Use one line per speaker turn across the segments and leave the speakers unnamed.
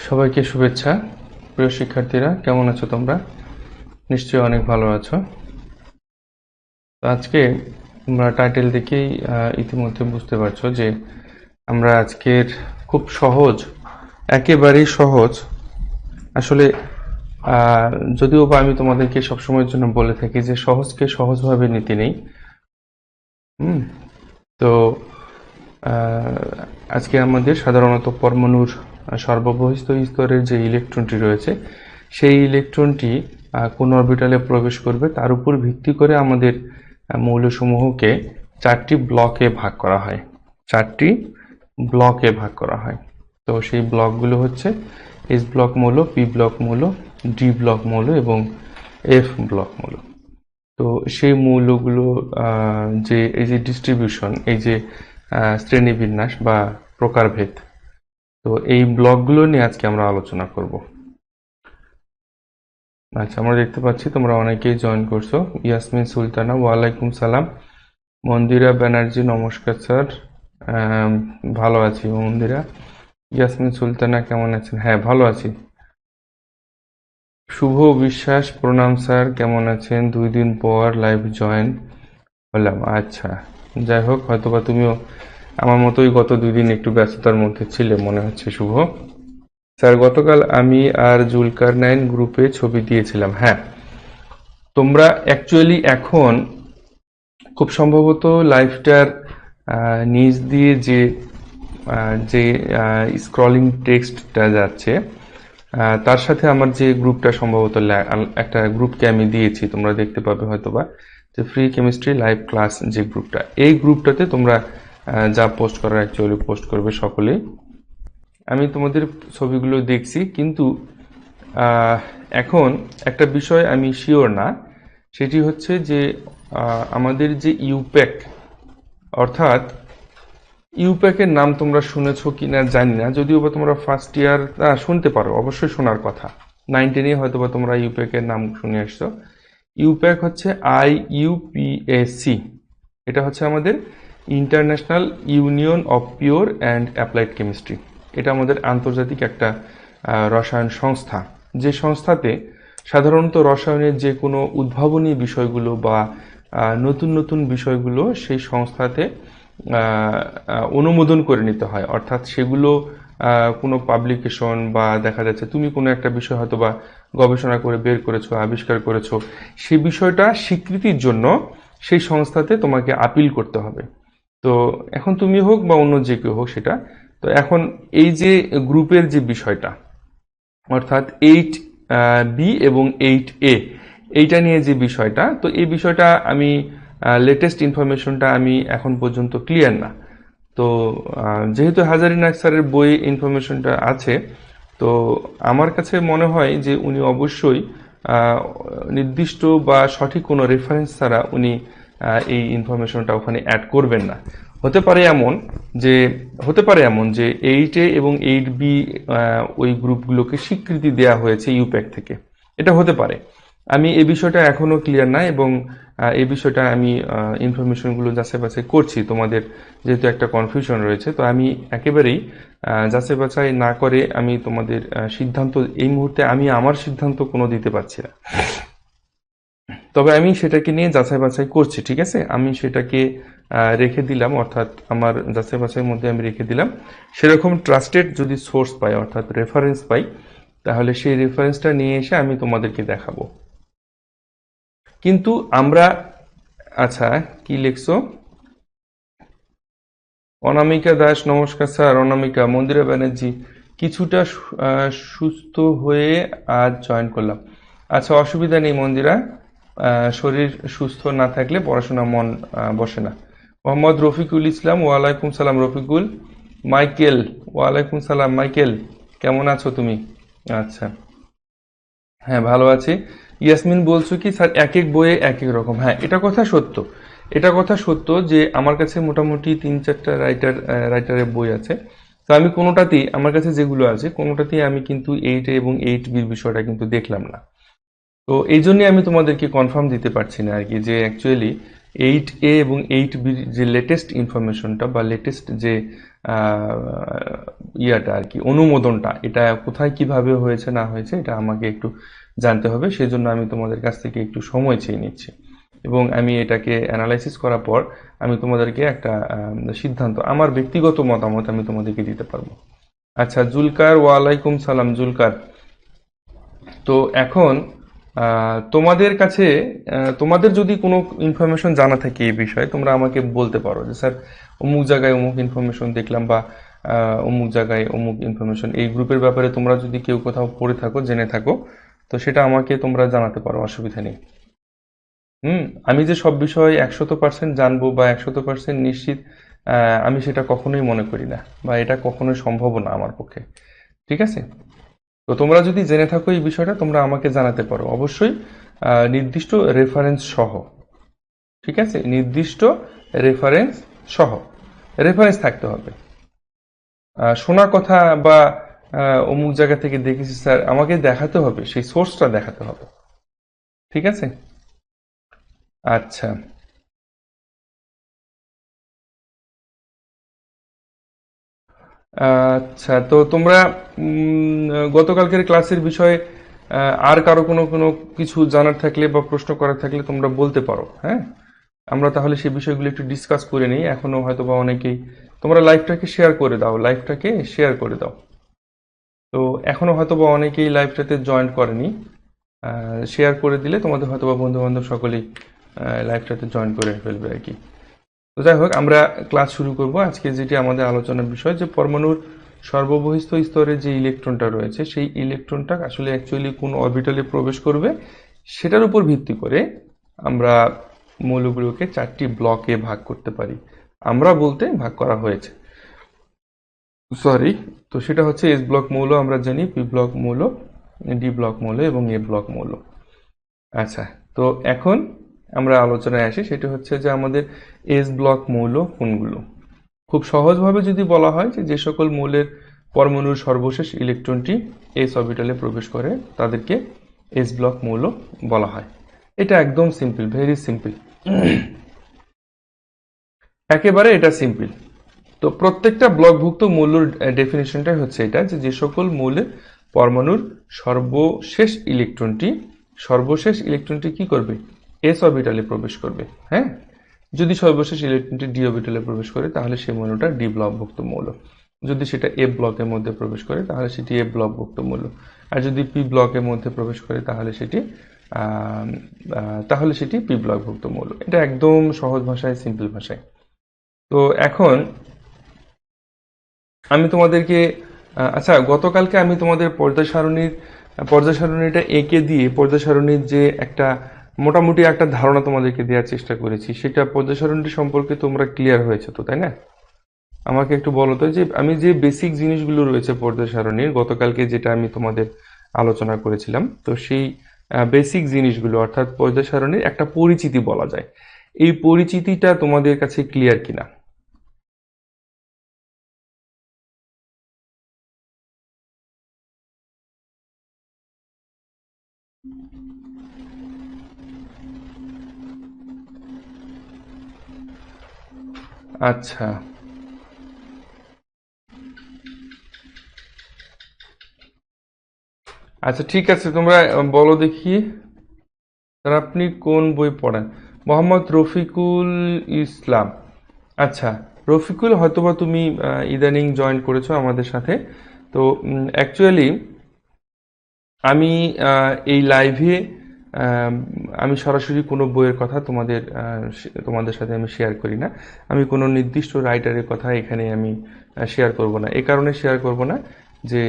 সবাইকে শুভেচ্ছা। প্রিয় শিক্ষার্থীরা, কেমন আছো তোমরা? নিশ্চয়ই অনেক ভালো আছো। তো আজকে তোমরা টাইটেল দেখেই ইতিমধ্যে বুঝতে পারছো যে আমরা আজকের খুব সহজ, একেবারেই সহজ, আসলে আহ, যদিও বা আমি তোমাদেরকে সবসময়ের জন্য বলে থাকি যে সহজকে সহজভাবে নিতে নেই। হুম তো আহ, আজকে আমাদের সাধারণত পরমাণুর সর্ববহিস্থ স্তরের যে ইলেকট্রনটি রয়েছে সেই ইলেকট্রনটি কোন অরবিটালে প্রবেশ করবে তার উপর ভিত্তি করে আমাদের মৌলসমূহকে চারটি ব্লকে ভাগ করা হয়। চারটি ব্লকে ভাগ করা হয়। তো সেই ব্লকগুলো হচ্ছে এস ব্লক মৌল, পি ব্লক মৌল, ডি ব্লক মৌল এবং এফ ব্লক মৌল। তো সেই মৌলগুলো যে এই যে ডিস্ট্রিবিউশন, এই যে শ্রেণীবিন্যাস বা প্রকারভেদ, তো এই ব্লকগুলো নিয়ে আজকে আমরা আলোচনা করব। আচ্ছা, আমরা দেখতে পাচ্ছি তোমরা অনেকেই জয়েন করছো। ইয়াসমিন সুলতানা, ওয়ালাইকুম সালাম। মন্দিরা ব্যানার্জি, নমস্কার স্যার। ভালো আছি মন্দিরা। ইয়াসমিন সুলতানা কেমন আছেন? হ্যাঁ, ভালো আছি। শুভ বিশ্বাস, প্রণাম স্যার, কেমন আছেন? 2 দিন পর লাইভ জয়েন হলাম। আচ্ছা, যাই হোক, হয়তোবা তুমিও আমার মতোই গত 2 দিন একটু ব্যস্ততার মধ্যে ছিলে মনে হচ্ছে শুভ। স্যার, গতকাল আমি আর জুলকারনাইন গ্রুপে ছবি দিয়েছিলাম। হ্যাঁ, তোমরা অ্যাকচুয়ালি এখন খুব সম্ভবত লাইভটার নিচ দিয়ে যে স্ক্রলিং টেক্সটটা যাচ্ছে, তার সাথে আমার যে গ্রুপটা সম্ভবত একটা গ্রুপকে আমি দিয়েছি, তোমরা দেখতে পাবে হয়তোবা, যে ফ্রি কেমিস্ট্রি লাইভ ক্লাস যে গ্রুপটা, এই গ্রুপটাতে তোমরা যা পোস্ট করার অ্যাকচুয়ালি পোস্ট করবে সকলেই। আমি তোমাদের ছবিগুলো দেখছি, কিন্তু এখন একটা বিষয় আমি শিওর না, সেটি হচ্ছে যে আমাদের যে ইউপ্যাক, অর্থাৎ ইউপ্যাকের নাম তোমরা শুনেছো কিনা জানি না, যদিও বা তোমরা ফার্স্ট ইয়ার শুনতে পারো, অবশ্যই শোনার কথা। 9-10 হয়তো বা তোমরা ইউপ্যাকের নাম শুনে আসছো। ইউপ্যাক হচ্ছে IUPAC। এটা হচ্ছে আমাদের international union of pure and applied chemistry. এটা আমাদের আন্তর্জাতিক একটা রসায়ন সংস্থা, যে সংস্থাতে সাধারণত রসায়নের যে কোনো উদ্ভাবনী বিষয়গুলো বা নতুন নতুন বিষয়গুলো সেই সংস্থাতে অনুমোদন করে নিতে হয়। অর্থাৎ সেগুলো কোনো পাবলিকেশন বা দেখা যাচ্ছে তুমি কোনো একটা বিষয় হয়তো বা গবেষণা করে বের করেছো, আবিষ্কার করেছো, সেই বিষয়টা স্বীকৃতির জন্য সেই সংস্থাতে তোমাকে আপিল করতে হবে। তো এখন তুমি হোক বা অন্য যে কেউ হোক সেটা, তো এখন এই যে গ্রুপের যে বিষয়টা, অর্থাৎ 8B এবং 8A, এইটা নিয়ে যে বিষয়টা, তো এই বিষয়টা আমি লেটেস্ট ইনফরমেশনটা আমি এখন পর্যন্ত ক্লিয়ার না। তো যেহেতু হাজারি নাগ স্যারের বই ইনফরমেশনটা আছে, তো আমার কাছে মনে হয় যে উনি অবশ্যই আহ, নির্দিষ্ট বা সঠিক কোনো রেফারেন্স ছাড়া উনি এই ইনফরমেশনটা ওখানে অ্যাড করবেন না। হতে পারে এমন যে হতে পারে এমন যে 8A এবং 8B ওই গ্রুপগুলোকে স্বীকৃতি দেওয়া হয়েছে ইউপ্যাক থেকে, এটা হতে পারে। আমি এই বিষয়টা এখনো ক্লিয়ার না, এবং এই বিষয়টা আমি ইনফরমেশনগুলো যাচাই বাছাই করছি। তোমাদের যেহেতু একটা কনফিউশন রয়েছে, তো আমি একেবারেই যাচাই বাছাই না করে আমি তোমাদের সিদ্ধান্ত এই মুহূর্তে আমি আমার সিদ্ধান্ত কোনো দিতে পারছি না। তবে আমি সেটাকে নিয়ে যাচাই বাছাই করছি, ঠিক আছে? আমি সেটাকে রেখে দিলাম, অর্থাৎ আমার যাচাই বাছাইয়ের মধ্যে আমি রেখে দিলাম। সেরকম ট্রাস্টেড যদি সোর্স পাই, অর্থাৎ রেফারেন্স পাই, তাহলে সেই রেফারেন্সটা নিয়ে এসে আমি তোমাদেরকে দেখাবো। কিন্তু আমরা, আচ্ছা, কি লিখছো? অনামিকা দাস, নমস্কার স্যার। অনামিকা, মন্দিরা ব্যানার্জি, কিছুটা সুস্থ হয়ে আজ জয়েন করলাম। আচ্ছা, অসুবিধা নেই মন্দিরা। শরীর সুস্থ না থাকলে পড়াশোনা মন বসে না। মোহাম্মদ রফিকুল ইসলাম, ওয়ালাইকুম সালাম রফিকুল। মাইকেল, ওয়ালাইকুম সালাম মাইকেল, কেমন আছো তুমি? আচ্ছা, হ্যাঁ, ভালো আছি। ইয়াসমিন বলছো কি স্যার এক এক বইয়ে এক এক রকম? হ্যাঁ, এটা কথা সত্য। এটা কথা সত্য যে আমার কাছে মোটামুটি 3-4টা রাইটারের বই আছে। তো আমি কোনোটাতেই, আমার কাছে যেগুলো আছে কোনোটাতেই আমি কিন্তু 8A এবং 8Bর বিষয়টা কিন্তু দেখলাম না। তো এই জন্যই আমি তোমাদেরকে কনফার্ম দিতে পারছি না আর কি, যে অ্যাকচুয়ালি 8A এবং 8B যে লেটেস্ট ইনফরমেশনটা বা লেটেস্ট যে ইয়াটা আর কি, অনুমোদনটা, এটা কোথায় কিভাবে হয়েছে না হয়েছে এটা আমাকে একটু জানতে হবে। সেজন্য আমি তোমাদের কাছ থেকে একটু সময় চেয়ে নিচ্ছি এবং আমি এটাকে অ্যানালাইসিস করার পর আমি তোমাদেরকে একটা সিদ্ধান্ত, আমার ব্যক্তিগত মতামত আমি তোমাদেরকে দিতে পারবো। আচ্ছা জুলকার, ওয়ালাইকুম সালাম জুলকার। তো এখন তোমাদের কাছে তোমাদের যদি কোনো ইনফরমেশন জানা থাকে এই বিষয়ে, তোমরা আমাকে বলতে পারো যে স্যার অমুক জায়গায় অমুক ইনফরমেশন দেখলাম, বা অমুক জায়গায় অমুক ইনফরমেশন, এই গ্রুপের ব্যাপারে তোমরা যদি কেউ কোথাও পড়ে থাকো, জেনে থাকো, তো সেটা আমাকে তোমরা জানাতে পারো, অসুবিধা নেই। আমি যে সব বিষয় 100% জানবো বা 100% নিশ্চিত, আমি সেটা কখনোই মনে করি না, বা এটা কখনোই সম্ভব না আমার পক্ষে। ঠিক আছে? তো তোমরা যদি জেনে থাকো এই বিষয়টা, তোমরা আমাকে জানাতে পারো অবশ্যই, নির্দিষ্ট রেফারেন্স সহ। ঠিক আছে? নির্দিষ্ট রেফারেন্স সহ, রেফারেন্স থাকতে হবে। শোনা কথা বা অমুক জায়গা থেকে দেখেছি স্যার, আমাকে দেখাতে হবে, সেই সোর্সটা দেখাতে হবে। ঠিক আছে? আচ্ছা আচ্ছা, তো তোমরা গতকালকের ক্লাসের বিষয়ে আর কারো কোনো কোনো কিছু জানার থাকলে বা প্রশ্ন করার থাকলে তোমরা বলতে পারো। হ্যাঁ, আমরা তাহলে সেই বিষয়গুলো একটু ডিসকাস করে নিই। এখনো হয়তো বা অনেকেই, তোমরা লাইভটাকে শেয়ার করে দাও, লাইভটাকে শেয়ার করে দাও। তো এখনো হয়তো বা অনেকেই লাইভটাতে জয়েন করেনি, শেয়ার করে দিলে তোমাদের হয়তো বা বন্ধু বান্ধব সকলেই লাইভটাতে জয়েন করে ফেলবে আর কি। তো যাই হোক, আমরা ক্লাস শুরু করব। আজকে যেটি আমাদের আলোচনার বিষয়, যে পরমাণুর সর্ববহিস্থ স্তরে যে ইলেকট্রনটা রয়েছে, সেই ইলেকট্রনটা আসলে অ্যাকচুয়ালি কোন অরবিটালে প্রবেশ করবে, সেটার উপর ভিত্তি করে আমরা মৌলগুলোকে 4টি ব্লকে ভাগ করতে পারি। আমরা বলতে ভাগ করা হয়েছে, সরি। তো সেটা হচ্ছে এস ব্লক মৌল আমরা জানি, পি ব্লক মৌল, ডি ব্লক মৌল এবং এ ব্লক মৌল। আচ্ছা, তো এখন আমরা আলোচনায় আসি, সেটা হচ্ছে যে আমাদের এস ব্লক মৌল কোনগুলো। খুব সহজভাবে যদি বলা হয় যে যে সকল মৌলের পরমাণুর সর্বশেষ ইলেকট্রনটি এস অরবিটালে প্রবেশ করে তাদেরকে এস ব্লক মৌল বলা হয়। এটা একদম সিম্পল, ভেরি সিম্পল, একেবারে এটা সিম্পল। তো প্রত্যেকটা ব্লকভুক্ত মৌলের ডেফিনেশনটাই হচ্ছে এটা, যে যে সকল মৌলের পরমাণুর সর্বশেষ ইলেকট্রনটি কি করবে, এস অরবিটালে প্রবেশ করবে। হ্যাঁ, যদি সর্বশেষ ইলেকট্রনটি ডি অরবিটালে প্রবেশ করে তাহলে সেই মৌলটা ডি ব্লকভুক্ত মৌল। যদি সেটা এ ব্লকের মধ্যে প্রবেশ করে তাহলে সেটি এ ব্লকভুক্ত মৌল। আর যদি পি ব্লকের মধ্যে প্রবেশ করে তাহলে সেটি পি ব্লকভুক্ত মৌল। এটা একদম সহজ ভাষায়, সিম্পল ভাষায়। তো এখন আমি তোমাদেরকে আচ্ছা, গতকালকে আমি তোমাদের পর্যায় সারণীটা এঁকে দিয়ে পর্যায় সারণীর যে একটা মোটামুটি একটা ধারণা তোমাদেরকে দেওয়ার চেষ্টা করেছি, সেটা পর্যায় সারণীটি সম্পর্কে তোমরা ক্লিয়ার হয়েছে তো, তাই না? আমাকে একটু বলো তো, যে আমি যে বেসিক জিনিসগুলো রয়েছে পর্যায় সারণীর, গতকালকে যেটা আমি তোমাদের আলোচনা করেছিলাম, তো সেই বেসিক জিনিসগুলো, অর্থাৎ পর্যায় সারণীর একটা পরিচিতি বলা যায়, এই পরিচিতিটা তোমাদের কাছে ক্লিয়ার কিনা? আচ্ছা আচ্ছা, ঠিক আছে, তোমরা বলো দেখি, স্যার আপনি কোন বই পড়েন? মোহাম্মদ রফিকুল ইসলাম। আচ্ছা, রফিকুল, হয়তোবা তুমি ইদানিং জয়েন করেছো আমাদের সাথে। তো অ্যাকচুয়ালি আমি এই লাইভে আমি সরাসরি কোনো বইয়ের কথা তোমাদের সাথে আমি শেয়ার করি না। আমি কোনো নির্দিষ্ট রাইটারের কথা এখানে আমি শেয়ার করব না। এ কারণে শেয়ার করব না যে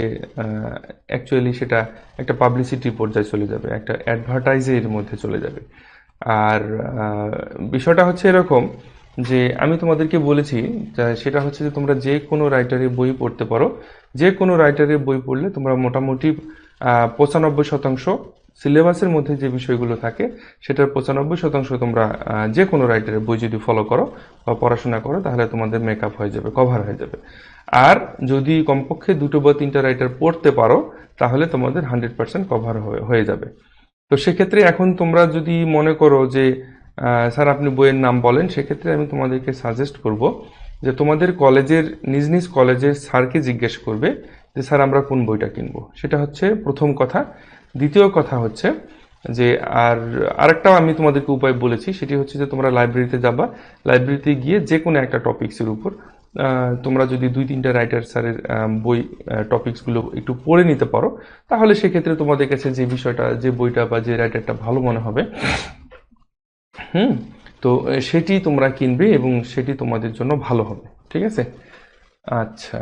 অ্যাকচুয়ালি সেটা একটা পাবলিসিটি পর্যায়ে চলে যাবে, একটা অ্যাডভার্টাইজের মধ্যে চলে যাবে। আর বিষয়টা হচ্ছে এরকম, যে আমি তোমাদেরকে বলেছি, সেটা হচ্ছে যে তোমরা যে কোনো রাইটারের বই পড়তে পারো। যে কোনো রাইটারের বই পড়লে তোমরা মোটামুটি 95% সিলেবাসের মধ্যে যে বিষয়গুলো থাকে সেটার 95% তোমরা যে কোনো রাইটারের বই যদি ফলো করো বা পড়াশোনা করো তাহলে তোমাদের মেকআপ হয়ে যাবে, কভার হয়ে যাবে। আর যদি কমপক্ষে 2 বা 3টা রাইটার পড়তে পারো তাহলে তোমাদের 100% কভার হয়ে যাবে। তো সেক্ষেত্রে এখন তোমরা যদি মনে করো যে স্যার আপনি বইয়ের নাম বলেন, সেক্ষেত্রে আমি তোমাদেরকে সাজেস্ট করব যে তোমাদের কলেজের নিজ নিজ কলেজের স্যারকে জিজ্ঞেস করবে যে স্যার আমরা কোন বইটা কিনবো। সেটা হচ্ছে প্রথম কথা। দ্বিতীয় কথা হচ্ছে যে আরেকটাও আমি তোমাদেরকে উপায় বলেছি, সেটি হচ্ছে যে তোমরা লাইব্রেরিতে যাবা, লাইব্রেরিতে গিয়ে যে কোনো একটা টপিক্সের উপর তোমরা যদি 2-3টা রাইটার স্যারের বই টপিকসগুলো একটু পড়ে নিতে পারো, তাহলে সেক্ষেত্রে তোমাদের কাছে যে বিষয়টা, যে বইটা বা যে রাইটারটা ভালো মনে হবে, হুম, তো সেটি তোমরা কিনবে এবং সেটি তোমাদের জন্য ভালো হবে। ঠিক আছে? আচ্ছা,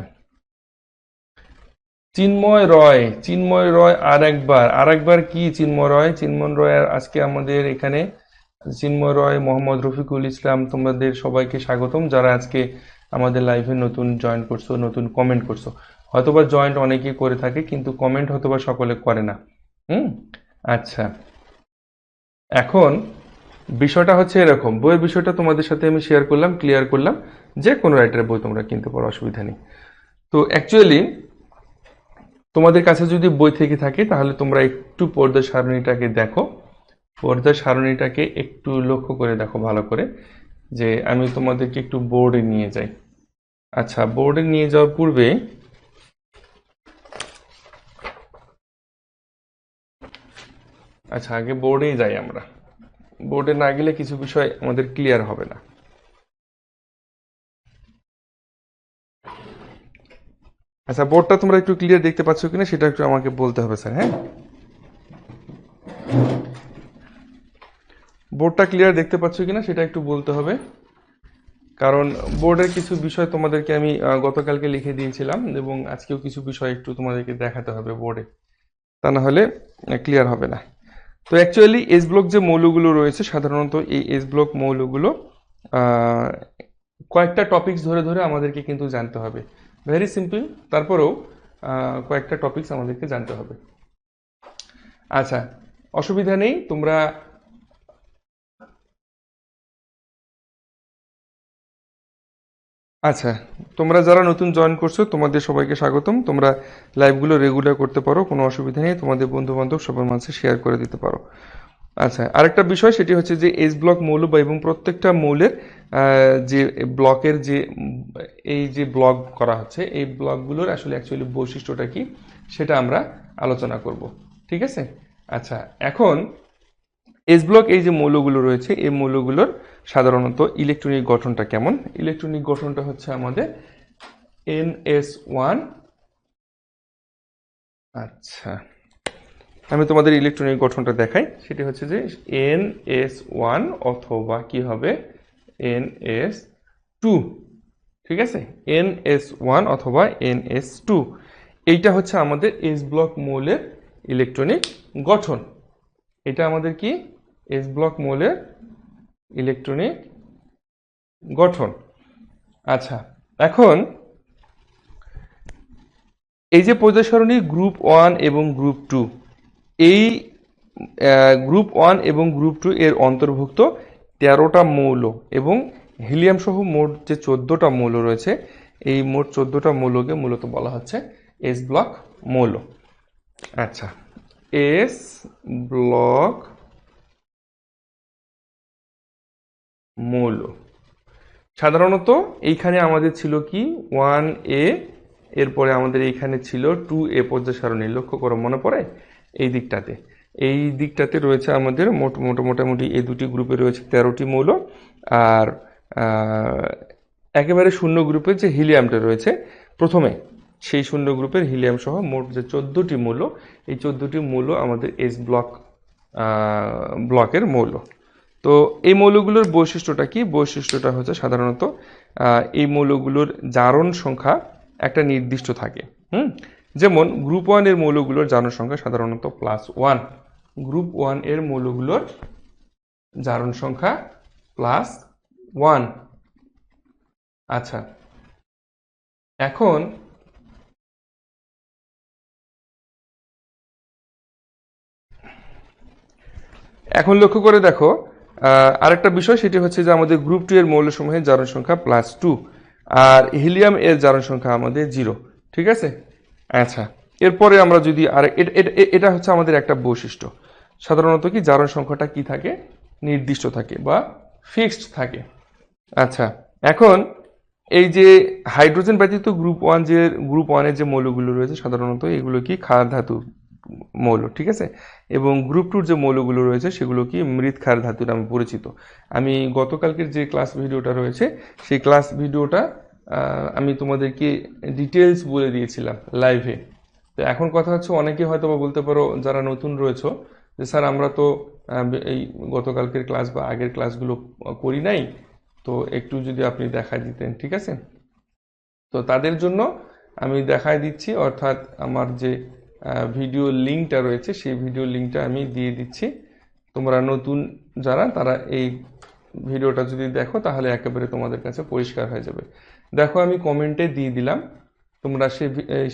চিন্ময় রয় আর একবার কি চিন্ময় রয় আজকে আমাদের এখানে চিন্ময় রয়, মোহাম্মদ রফিকুল ইসলাম, তোমাদের সবাইকে স্বাগতম যারা আজকে আমাদের লাইভে নতুন জয়েন করছো, নতুন কমেন্ট করছো। হয়তোবা জয়েন্ট অনেকেই করে থাকে কিন্তু কমেন্ট হয়তোবা সকলে করে না। হুম, আচ্ছা, এখন বিষয়টা হচ্ছে এরকম, বইয়ের বিষয়টা তোমাদের সাথে আমি শেয়ার করলাম, ক্লিয়ার করলাম, যে কোনো রাইটারের বই তোমরা কিনতে পারো, অসুবিধা নেই। তো অ্যাকচুয়ালি তোমাদের কাছে যদি বই থেকে থাকে তাহলে তোমরা একটু পর্দা সারণীটাকে দেখো, পর্দা সারণীটাকে একটু লক্ষ্য করে দেখো ভালো করে, যে আমি তোমাদেরকে একটু বোর্ডে নিয়ে যাই। আচ্ছা, বোর্ডে নিয়ে যাওয়ার পূর্বে আচ্ছা আগে বোর্ডেই যাই আমরা, বোর্ডে না গেলে কিছু বিষয় আমাদের ক্লিয়ার হবে না। আচ্ছা, বোর্ডটা তোমরা একটু ক্লিয়ার দেখতে পাচ্ছ কিনা সেটা একটু আমাকে বলতে হবে স্যার। হ্যাঁ, বোর্ডটা ক্লিয়ার দেখতে পাচ্ছ কিনা সেটা একটু বলতে হবে, কারণ বোর্ডের কিছু বিষয় তোমাদেরকে আমি গতকালকে লিখে দিয়েছিলাম এবং আজকেও কিছু বিষয় একটু তোমাদেরকে দেখাতে হবে বোর্ডে, তা না হলে ক্লিয়ার হবে না। তো অ্যাকচুয়ালি এস ব্লক যে মৌলগুলো রয়েছে, সাধারণত এই এস ব্লক মৌলগুলো আহ, কয়েকটা টপিকস ধরে ধরে আমাদেরকে কিন্তু জানতে হবে। ভেরি সিম্পল, তারপরেও কয়েকটা টপিকস আমাদেরকে জানতে হবে। আচ্ছা, অসুবিধা নেই, তোমরা আচ্ছা, তোমরা যারা নতুন জয়েন করছো তোমাদের সবাইকে স্বাগতম। তোমরা লাইভগুলো রেগুলার করতে পারো, কোনো অসুবিধা নেই, তোমাদের বন্ধু বান্ধব সবার মাঝে শেয়ার করে দিতে পারো। আচ্ছা, আরেকটা বিষয় সেটি হচ্ছে যে এস ব্লক মৌল বা এবং প্রত্যেকটা মৌলের যে ব্লকের যে এই যে ব্লক করা হচ্ছে, এই ব্লকগুলোর আসলে অ্যাকচুয়ালি বৈশিষ্ট্যটা কি সেটা আমরা আলোচনা করব। ঠিক আছে? আচ্ছা, এখন এস ব্লক এই যে মৌলগুলো রয়েছে, এই মৌলগুলোর সাধারণত ইলেকট্রনিক গঠনটা কেমন? ইলেকট্রনিক গঠনটা হচ্ছে আমাদের NS1। আচ্ছা, আমি তোমাদের ইলেকট্রনিক গঠনটা দেখাই, সেটি হচ্ছে যে NS1 অথবা কি হবে NS2। ঠিক আছে? NS1 অথবা NS2, এইটা হচ্ছে আমাদের এস ব্লক মৌলের ইলেকট্রনিক গঠন। এটা আমাদের কি এস ব্লক মৌলের ইলেকট্রনিক গঠন। আচ্ছা, এখন এই যে পর্যায় সারণী গ্রুপ 1 এবং গ্রুপ 2, এই গ্রুপ 1 এবং গ্রুপ 2 এর অন্তর্ভুক্ত 13টা মৌল এবং হিলিয়াম সহ মোট যে 14টা মৌল রয়েছে, এই মোট 14টা মৌলকে মূলত বলা হচ্ছে এস ব্লক মৌল। আচ্ছা, এস ব্লক মৌল সাধারণত এইখানে আমাদের ছিল কি 1A, এরপরে আমাদের এইখানে ছিল 2A পর্যায় সারণী। লক্ষ্য করো, মনে পড়ে? এই দিকটাতে রয়েছে আমাদের মোটামুটি এই দুটি গ্রুপে রয়েছে 13টি মৌল, আর একেবারে শূন্য গ্রুপের যে হিলিয়ামটা রয়েছে প্রথমে, সেই শূন্য গ্রুপের হিলিয়াম সহ মোট যে 14টি মৌল, এই 14টি মৌল আমাদের এস ব্লকের মৌল। তো এই মৌলগুলোর বৈশিষ্ট্যটা কি? বৈশিষ্ট্যটা হচ্ছে সাধারণত এই মৌলগুলোর জারণ সংখ্যা একটা নির্দিষ্ট থাকে। যেমন গ্রুপ 1 এর মৌলগুলোর জারণ সংখ্যা সাধারণত +1। গ্রুপ 1 এর মৌলগুলোর জারণ সংখ্যা +1। আচ্ছা, এখন লক্ষ্য করে দেখো, আরেকটা বিষয় সেটি হচ্ছে যে আমাদের গ্রুপ 2 এর মৌলসমূহের জারণ সংখ্যা +2, আর হিলিয়াম এর জারণ সংখ্যা আমাদের 0। ঠিক আছে? আচ্ছা, এরপরে আমরা যদি আর এটা হচ্ছে আমাদের একটা বৈশিষ্ট্য। সাধারণত কি জারণ সংখ্যাটা কি থাকে? নির্দিষ্ট থাকে বা ফিক্সড থাকে। আচ্ছা, এখন এই যে হাইড্রোজেন ব্যতীত গ্রুপ ওয়ানের যে মৌলগুলো রয়েছে সাধারণত এগুলো কি ক্ষার ধাতু মৌল, ঠিক আছে। এবং গ্রুপ টুর যে মৌলগুলো রয়েছে সেগুলো কি মৃৎ ক্ষার ধাতু নামে পরিচিত। আমি গতকালকের যে ক্লাস ভিডিওটা রয়েছে সেই ক্লাস ভিডিওটা আমি তোমাদেরকে ডিটেলস বলে দিয়েছিলাম লাইভে। তো এখন কথা হচ্ছে, অনেকে হয়তো বা বলতে পারো যারা নতুন রয়েছে যে স্যার আমরা তো এই গতকালকের ক্লাস বা আগের ক্লাসগুলো করি নাই, তো একটু যদি আপনি দেখায় দিতেন, ঠিক আছে। তো তাদের জন্য আমি দেখায় দিচ্ছি, অর্থাৎ আমার যে ভিডিও লিঙ্কটা রয়েছে সেই ভিডিও লিঙ্কটা আমি দিয়ে দিচ্ছি। তোমরা নতুন যারা তারা এই ভিডিওটা যদি দেখো তাহলে একেবারে তোমাদের কাছে পরিষ্কার হয়ে যাবে। দেখো আমি কমেন্টে দিয়ে দিলাম, তোমরা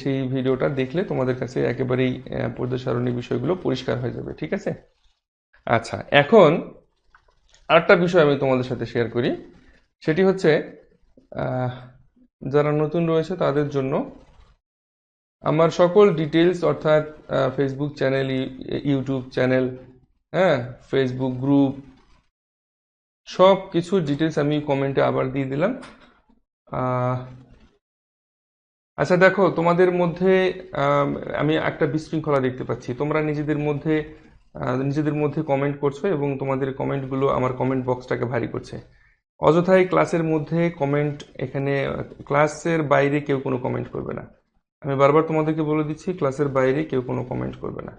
সেই ভিডিওটা দেখলে তোমাদের কাছে একেবারেই পর্দা সারণী বিষয়গুলো পরিষ্কার হয়ে যাবে, ঠিক আছে। আচ্ছা, এখন আরেকটা বিষয় আমি তোমাদের সাথে শেয়ার করি, সেটি হচ্ছে যারা নতুন রয়েছে তাদের জন্য আমার সকল ডিটেলস, অর্থাৎ ফেসবুক চ্যানেল, ইউটিউব চ্যানেল, হ্যাঁ, ফেসবুক গ্রুপ, সব কিছু ডিটেলস আমি কমেন্টে আবার দিয়ে দিলাম। আচ্ছা দেখো, তোমাদের মধ্যে আমি একটা বিশৃঙ্খলা দেখতে পাচ্ছি। তোমরা নিজেদের মধ্যে কমেন্ট করছো এবং তোমাদের কমেন্টগুলো আমার কমেন্ট বক্সটাকে ভারী করছে। অযথাই ক্লাসের মধ্যে কমেন্ট, এখানে ক্লাসের বাইরে কেউ কোনো কমেন্ট করবে না। আমি বারবার তোমাদেরকে বলে দিচ্ছি, ক্লাসের বাইরে কেউ কোনো কমেন্ট করবে না।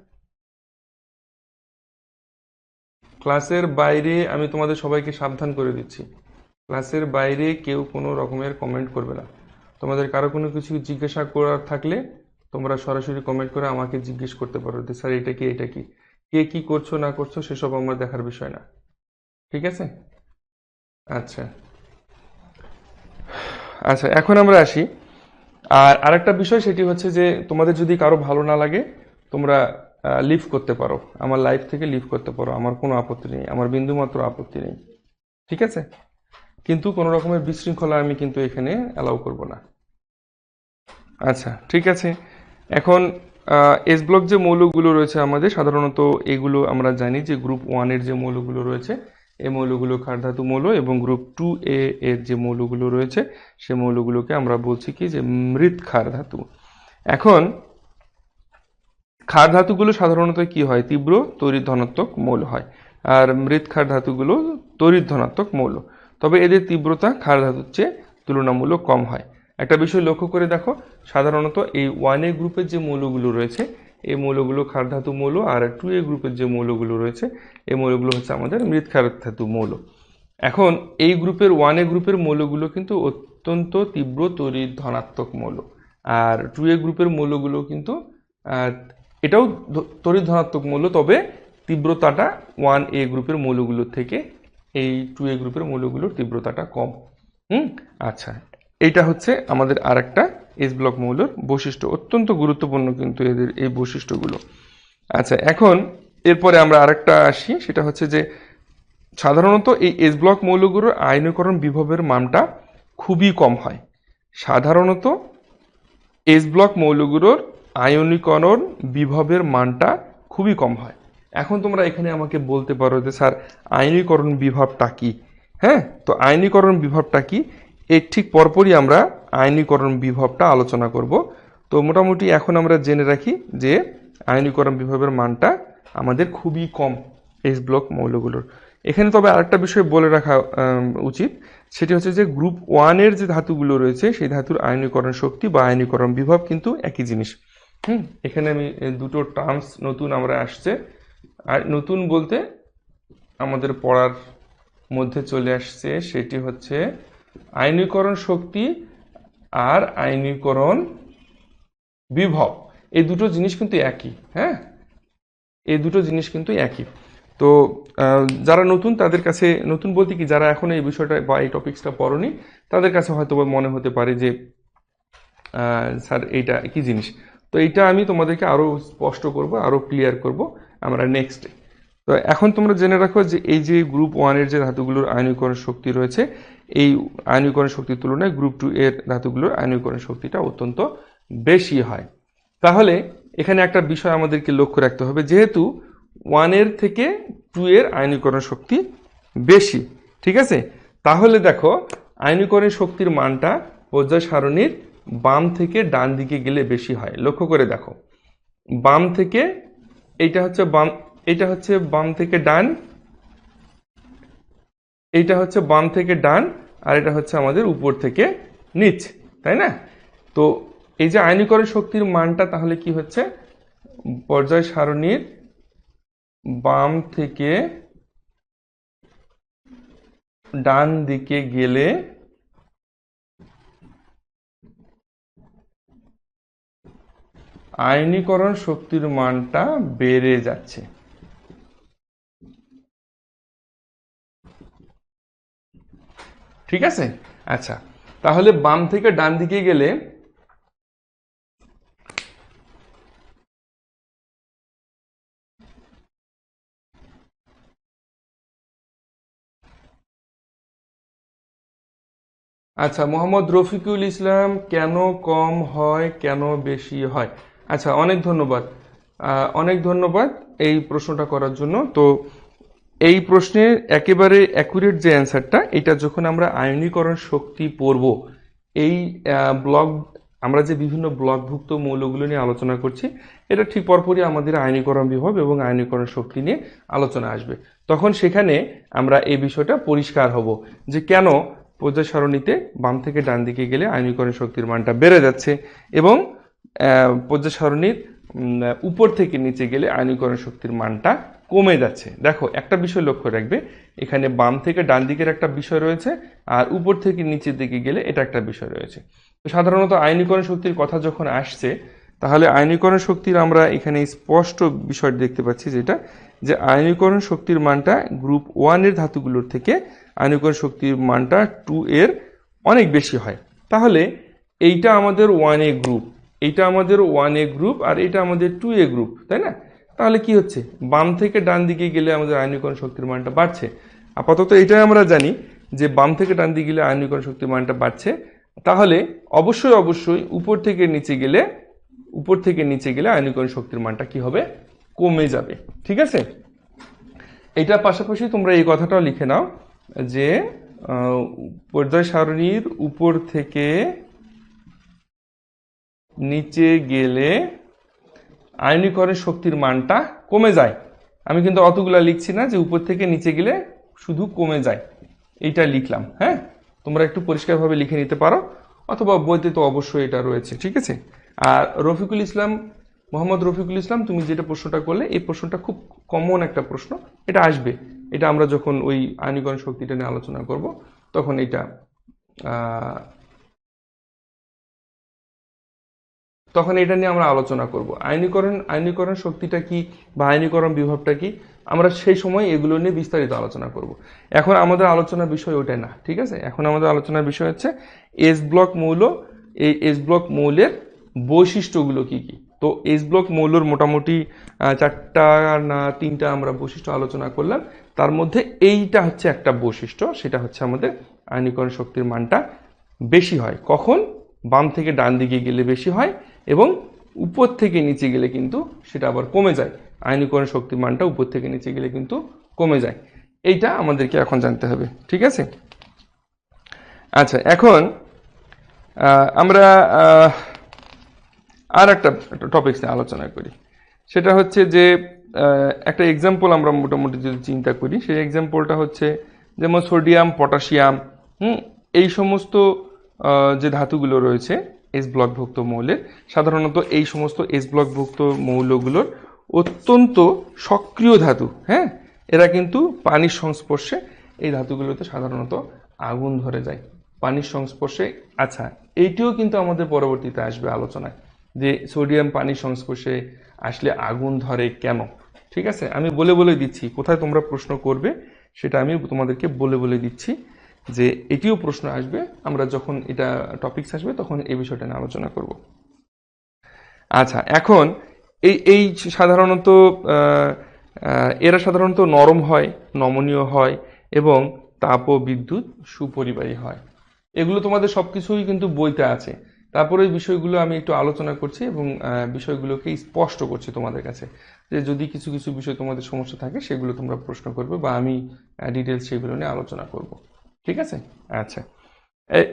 ক্লাসের বাইরে আমি তোমাদের সবাইকে সাবধান করে দিচ্ছি, ক্লাসের বাইরে কেউ কোনো রকমের কমেন্ট করবে না। তোমাদের কারো কোনো কিছু জিজ্ঞাসা করার থাকলে তোমরা সরাসরি কমেন্ট করে আমাকে জিজ্ঞেস করতে পারো যে স্যার এটা কি, কে কি করছো না করছো সেসব আমার দেখার বিষয় না, ঠিক আছে। আচ্ছা আচ্ছা, এখন আমরা আসি। আর আরেকটা বিষয় সেটি হচ্ছে যে তোমাদের যদি কারো ভালো না লাগে তোমরা লিভ করতে পারো, আমার লাইভ থেকে লিভ করতে পারো, আমার কোনো আপত্তি নেই, আমার বিন্দুমাত্র আপত্তি নেই, ঠিক আছে। কিন্তু কোনো রকমের বিশৃঙ্খলা আমি কিন্তু এখানে অ্যালাউ করব না। আচ্ছা ঠিক আছে, এখন এস ব্লক যে মৌলগুলো রয়েছে আমাদের, সাধারণত এগুলো আমরা জানি যে গ্রুপ ওয়ানের যে মৌলগুলো রয়েছে এই মৌলগুলো ক্ষার ধাতু মৌল, এবং গ্রুপ 2A এর যে মৌলগুলো রয়েছে সে মৌলগুলোকে আমরা বলছি কি যে মৃৎ ক্ষার ধাতু। এখন ক্ষার ধাতুগুলো সাধারণত কি হয়, তীব্র তড়িৎ ধনাত্মক মৌল হয়, আর মৃৎ ক্ষার ধাতুগুলো তড়িৎ ধনাত্মক মৌল, তবে এদের তীব্রতা ক্ষার ধাতুর চেয়ে তুলনামূলক কম হয়। একটা বিষয় লক্ষ্য করে দেখো, সাধারণত এই 1A গ্রুপের যে মৌলগুলো রয়েছে এই মৌলগুলো ক্ষার ধাতু মৌল, আর 2A গ্রুপের যে মৌলগুলো রয়েছে এই মৌলগুলো হচ্ছে আমাদের মৃৎ ক্ষার ধাতু মৌল। এখন এই গ্রুপের 1A গ্রুপের মৌলগুলো কিন্তু অত্যন্ত তীব্র তড়িৎ ধনাত্মক মৌল, আর 2A গ্রুপের মৌলগুলো কিন্তু এটাও তড়িৎ ধনাত্মক মৌল, তবে তীব্রতাটা 1A গ্রুপের মৌলগুলোর থেকে এই 2A গ্রুপের মৌলগুলোর তীব্রতাটা কম। আচ্ছা, এইটা হচ্ছে আমাদের আরেকটা এস ব্লক মৌলের বৈশিষ্ট্য, অত্যন্ত গুরুত্বপূর্ণ কিন্তু এদের এই বৈশিষ্ট্যগুলো। আচ্ছা, এখন এরপরে আমরা আরেকটা আসি, সেটা হচ্ছে যে সাধারণত এই এস ব্লক মৌলগুলোর আয়নীকরণ বিভবের মানটা খুবই কম হয়। সাধারণত এস ব্লক মৌলগুলোর আয়নীকরণ বিভবের মানটা খুবই কম হয়। এখন তোমরা এখানে আমাকে বলতে পারো যে স্যার আয়নীকরণ বিভবটা কি। হ্যাঁ, তো আয়নীকরণ বিভবটা কি, এর ঠিক পরপরই আমরা আয়নীকরণ বিভবটা আলোচনা করব। তো মোটামুটি এখন আমরা জেনে রাখি যে আয়নীকরণ বিভবের মানটা আমাদের খুবই কম এস ব্লক মৌলগুলোর। এখানে তবে আরেকটা বিষয় বলে রাখা উচিত, সেটি হচ্ছে যে গ্রুপ 1-এর যে ধাতুগুলো রয়েছে সেই ধাতুর আয়নীকরণ শক্তি বা আয়নীকরণ বিভব কিন্তু একই জিনিস। এখানে আমি দুটো টার্মস নতুন আমরা আসছে, আর নতুন বলতে আমাদের পড়ার মধ্যে চলে আসছে, সেটি হচ্ছে আয়নীকরণ শক্তি আর আয়নীকরণ বিভব। এই দুটো জিনিস কিন্তু একই। হ্যাঁ, এই দুটো জিনিস কিন্তু একই। তো যারা নতুন তাদের কাছে, নতুন বলতে কি যারা এখন এই বিষয়টা বা এই টপিক্সটা পড়নি তাদের কাছে হয়তো মনে হতে পারে যে স্যার এইটা কি জিনিস। তো এইটা আমি তোমাদেরকে আরও স্পষ্ট করব, আরও ক্লিয়ার করব আমরা নেক্সটে। তো এখন তোমরা জেনে রাখো যে এই যে গ্রুপ 1-এর যে ধাতুগুলোর আয়নীকরণ শক্তি রয়েছে এই আয়নীকরণ শক্তির তুলনায় গ্রুপ 2-এর ধাতুগুলোর আয়নীকরণ শক্তিটা অত্যন্ত বেশি হয়। তাহলে এখানে একটা বিষয় আমাদেরকে লক্ষ্য রাখতে হবে, যেহেতু 1-এর থেকে 2 এর আয়নীকরণ শক্তি বেশি। ঠিক আছে, তাহলে দেখো আয়নীকরণ শক্তির মানটা পর্যায় সারণীর বাম থেকে ডান দিকে গেলে বেশি হয়। লক্ষ্য করে দেখো, বাম থেকে এটা হচ্ছে বাম থেকে ডান, এইটা হচ্ছে বাম থেকে ডান, আর এটা হচ্ছে আমাদের উপর থেকে নিচ, তাই না? তো এই যে আয়নীকরণ শক্তির মানটা তাহলে কি হচ্ছে, পর্যায় সারণীর বাম থেকে ডান দিকে গেলে আয়নীকরণ শক্তির মানটা বেড়ে যাচ্ছে। ঠিক আছে, আচ্ছা, তাহলে বাম থেকে ডান দিকে গেলে আচ্ছা, মোহাম্মদ রফিকুল ইসলাম, কেন কম হয় কেন বেশি হয়? আচ্ছা, অনেক ধন্যবাদ, অনেক ধন্যবাদ এই প্রশ্নটা করার জন্য। তো এই প্রশ্নের একেবারে অ্যাকুরেট যে অ্যান্সারটা, এটা যখন আমরা আয়নীকরণ শক্তি পড়ব, এই ব্লক আমরা যে বিভিন্ন ব্লকভুক্ত মৌলগুলো নিয়ে আলোচনা করছি, এটা ঠিক পরপরই আমাদের আয়নীকরণ বিভব এবং আয়নীকরণ শক্তি নিয়ে আলোচনা আসবে। তখন সেখানে আমরা এই বিষয়টা পরিষ্কার হব যে কেন পর্যায় সারণীতে বাম থেকে ডান দিকে গেলে আয়নীকরণ শক্তির মানটা বেড়ে যাচ্ছে এবং পর্যায় সারণীর উপর থেকে নিচে গেলে আয়নীকরণ শক্তির মানটা কমে যাচ্ছে। দেখো, একটা বিষয় লক্ষ্য রাখবে, এখানে বাম থেকে ডান দিকের একটা বিষয় রয়েছে, আর উপর থেকে নিচের দিকে গেলে এটা একটা বিষয় রয়েছে। তো সাধারণত আয়নীকরণ শক্তির কথা যখন আসছে, তাহলে আয়নীকরণ শক্তির আমরা এখানে স্পষ্ট বিষয় দেখতে পাচ্ছি, যেটা যে আয়নীকরণ শক্তির মানটা গ্রুপ 1 এর ধাতুগুলোর থেকে আয়নীকরণ শক্তির মানটা 2 এর অনেক বেশি হয়। তাহলে এইটা আমাদের 1A গ্রুপ, এইটা আমাদের 1A গ্রুপ, আর এটা আমাদের 2A গ্রুপ, তাই না? তাহলে কি হচ্ছে, বাম থেকে ডান দিকে গেলে আমাদের আয়নীকরণ শক্তির মানটা বাড়ছে। আপাতত এটাই আমরা জানি যে বাম থেকে ডান দিকে গেলে আয়নীকরণ শক্তির মানটা বাড়ছে। তাহলে অবশ্যই অবশ্যই উপর থেকে নিচে গেলে আয়নীকরণ শক্তির মানটা কি হবে, কমে যাবে। ঠিক আছে, এটার পাশাপাশি তোমরা এই কথাটাও লিখে নাও যে পর্যায় সারণীর উপর থেকে নিচে গেলে আয়নীকরণ শক্তির মানটা কমে যায়। আমি কিন্তু অতগুলা লিখছি না যে উপর থেকে নিচে গেলে শুধু কমে যায়, এইটা লিখলাম। হ্যাঁ, তোমরা একটু পরিষ্কারভাবে লিখে নিতে পারো, অথবা বইতে তো অবশ্যই এটা রয়েছে। ঠিক আছে, আর রফিকুল ইসলাম, মোহাম্মদ রফিকুল ইসলাম, তুমি যেটা প্রশ্নটা করলে, এই প্রশ্নটা খুব কমন একটা প্রশ্ন, এটা আসবে। এটা আমরা যখন ওই আয়নীকরণ শক্তিটা নিয়ে আলোচনা করব, তখন এটা নিয়ে আমরা আলোচনা করব। আয়নীকরণ শক্তিটা কি বা আয়নীকরণ বিভবটা কি, আমরা সেই সময় এগুলো নিয়ে বিস্তারিত আলোচনা করব। এখন আমাদের আলোচনার বিষয় ওটাই না। ঠিক আছে, এখন আমাদের আলোচনার বিষয় হচ্ছে এস ব্লক মৌল। এই এস ব্লক মৌলের বৈশিষ্ট্যগুলো কি কি। তো এস ব্লক মৌলর মোটামুটি 4টা না 3টা আমরা বৈশিষ্ট্য আলোচনা করলাম। তার মধ্যে এইটা হচ্ছে একটা বৈশিষ্ট্য, সেটা হচ্ছে আমাদের আয়নীকরণ শক্তির মানটা বেশি হয়। কখন? বাম থেকে ডান দিকে গেলে বেশি হয়, এবং উপর থেকে নিচে গেলে কিন্তু সেটা আবার কমে যায়। আয়নীকরণ শক্তির মানটা উপর থেকে নিচে গেলে কিন্তু কমে যায়। এইটা আমাদেরকে এখন জানতে হবে। ঠিক আছে, আচ্ছা, এখন আমরা আর একটা টপিকস নিয়ে আলোচনা করি। সেটা হচ্ছে যে একটা এক্সাম্পল আমরা মোটামুটি যদি চিন্তা করি, সেই এক্সাম্পলটা হচ্ছে যেমন সোডিয়াম, পটাশিয়াম, এই সমস্ত যে ধাতুগুলো রয়েছে এস ব্লকভুক্ত মৌলের, সাধারণত এই সমস্ত এস ব্লকভুক্ত মৌলগুলোর অত্যন্ত সক্রিয় ধাতু। হ্যাঁ, এরা কিন্তু পানির সংস্পর্শে, এই ধাতুগুলোতে সাধারণত আগুন ধরে যায় পানির সংস্পর্শে। আচ্ছা, এইটিও কিন্তু আমাদের পরবর্তীতে আসবে আলোচনায়, যে সোডিয়াম পানির সংস্পর্শে আসলে আগুন ধরে কেন। ঠিক আছে, আমি বলে বলে দিচ্ছি, কোথায় তোমরা প্রশ্ন করবে সেটা আমি তোমাদেরকে বলে বলে দিচ্ছি, যে এটিও প্রশ্ন আসবে। আমরা যখন এটা টপিকস আসবে তখন এই বিষয়টা নিয়ে আলোচনা করব। আচ্ছা, এখন এই সাধারণত এরা সাধারণত নরম হয়, নমনীয় হয়, এবং তাপ ও বিদ্যুৎ সুপরিবাহী হয়। এগুলো তোমাদের সবকিছুই কিন্তু বইতে আছে। তারপরে ওই বিষয়গুলো আমি একটু আলোচনা করছি এবং বিষয়গুলোকে স্পষ্ট করছি তোমাদের কাছে, যে যদি কিছু কিছু বিষয় তোমাদের সমস্যা থাকে সেগুলো তোমরা প্রশ্ন করবে বা আমি ডিটেলস সেগুলো নিয়ে আলোচনা করব। ঠিক আছে? আচ্ছা,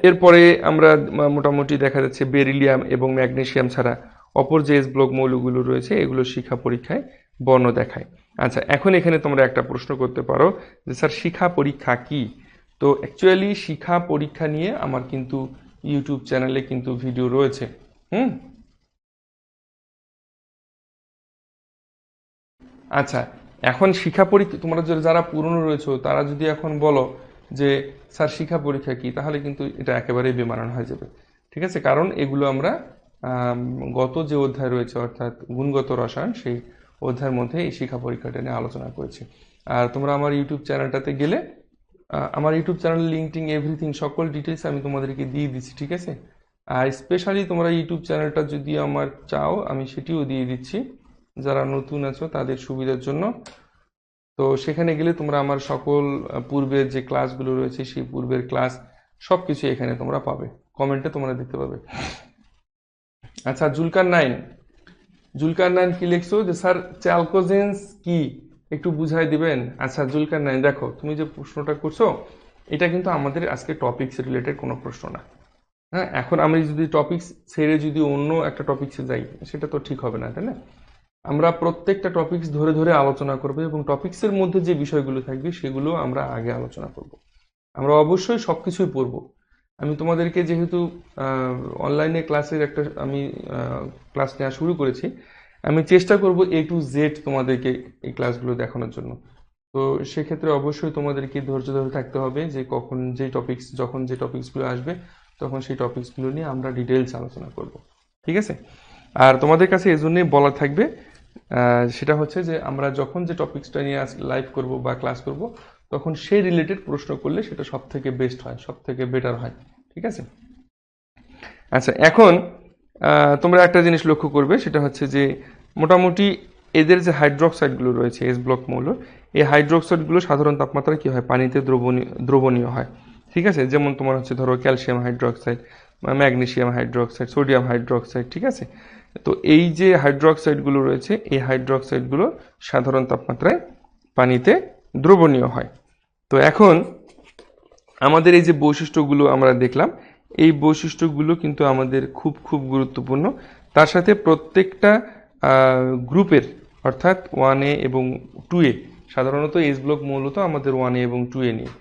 এরপরে আমরা মোটামুটি দেখা যাচ্ছে বেরিলিয়াম এবং ম্যাগনেসিয়াম ছাড়া অপর যে এস ব্লক মৌলগুলো রয়েছে এগুলো শিখা পরীক্ষায় বর্ণ দেখায়। আচ্ছা, এখন এখানে তোমরা একটা প্রশ্ন করতে পারো যে স্যার শিখা পরীক্ষা কি? তো অ্যাকচুয়ালি শিখা পরীক্ষা নিয়ে আমার কিন্তু ইউটিউব চ্যানেলে কিন্তু ভিডিও রয়েছে। হুম। আচ্ছা, এখন শিক্ষা পরীক্ষা তোমরা যারা পুরনো রয়েছে তারা যদি এখন বলো যে স্যার শিক্ষা পরীক্ষা কি, তাহলে কিন্তু এটা একেবারেই বেমানান হয়ে যাবে। ঠিক আছে? কারণ এগুলো আমরা গত যে অধ্যায় রয়েছে অর্থাৎ গুণগত রসায়ন, সেই অধ্যায়ের মধ্যে এই শিক্ষা পরীক্ষাটা নিয়ে আলোচনা করেছি। আর তোমরা আমার ইউটিউব চ্যানেলটাতে গেলে আমার ইউটিউব চ্যানেল লিঙ্কটিং এভরিথিং সকল ডিটেলস আমি তোমাদেরকে দিয়ে দিচ্ছি। ঠিক আছে? আর স্পেশালি তোমরা ইউটিউব চ্যানেলটা যদি আমার চাও আমি সেটিও দিয়ে দিচ্ছি যারা নতুন আছো তাদের সুবিধার জন্য। তো সেখানে গেলে তোমরা আমার সকল পূর্বের যে ক্লাসগুলো রয়েছে সেই পূর্বের ক্লাস সবকিছু এখানে তোমরা পাবে, কমেন্টে তোমরা দেখতে পাবে। আচ্ছা, জুলকার নাইন কি লিখছো যে স্যার চ্যালকোজেন্স কি একটু বুঝাই দিবেন? আচ্ছা জুলকার নাইন, দেখো তুমি যে প্রশ্নটা করছো এটা কিন্তু আমাদের আজকে টপিকস রিলেটেড কোনো প্রশ্ন না। হ্যাঁ, এখন আমি যদি টপিকস ছেড়ে যদি অন্য একটা টপিকসে যাই সেটা তো ঠিক হবে না, তাই না? আমরা প্রত্যেকটা টপিকস ধরে ধরে আলোচনা করব এবং টপিকসের মধ্যে যে বিষয়গুলো থাকবে সেগুলো আমরা আগে আলোচনা করব। আমরা অবশ্যই সবকিছুই পড়ব। আমি তোমাদেরকে যেহেতু অনলাইনে ক্লাসের একটা আমি ক্লাস নেওয়া শুরু করেছি, আমি চেষ্টা করব A to Z তোমাদেরকে এই ক্লাসগুলো দেখানোর জন্য। তো সেক্ষেত্রে অবশ্যই তোমাদেরকে ধৈর্য ধরে থাকতে হবে যে যখন যে টপিকসগুলো আসবে তখন সেই টপিকসগুলো নিয়ে আমরা ডিটেলস আলোচনা করব। ঠিক আছে? আর তোমাদের কাছে এই জন্যই বলা থাকবে, সেটা হচ্ছে যে আমরা যখন যে টপিকসটা নিয়ে লাইভ করব বা ক্লাস করব তখন সেই রিলেটেড প্রশ্ন করলে সেটা সব থেকে বেস্ট হয়, সব থেকে বেটার হয়। ঠিক আছে? আচ্ছা, এখন তোমরা একটা জিনিস লক্ষ্য করবে, সেটা হচ্ছে যে মোটামুটি এদের যে হাইড্রোক্সাইডগুলো রয়েছে এস ব্লক মৌল, এই হাইড্রোক্সাইডগুলো সাধারণ তাপমাত্রায় কি হয়, পানিতে দ্রবণীয় হয়। ঠিক আছে? যেমন তোমার হচ্ছে ধরো calcium hydroxide, magnesium hydroxide, sodium hydroxide. ঠিক আছে? তো এই যে হাইড্রোক্সাইডগুলো রয়েছে এই হাইড্রোক্সাইডগুলো সাধারণ তাপমাত্রায় পানিতে দ্রবণীয় হয়। তো এখন আমাদের এই যে বৈশিষ্ট্যগুলো আমরা দেখলাম, এই বৈশিষ্ট্যগুলো কিন্তু আমাদের খুব খুব গুরুত্বপূর্ণ। তার সাথে প্রত্যেকটা গ্রুপের অর্থাৎ 1A এবং 2A, সাধারণত এস ব্লক মৌলত আমাদের 1A এবং 2A নিয়ে,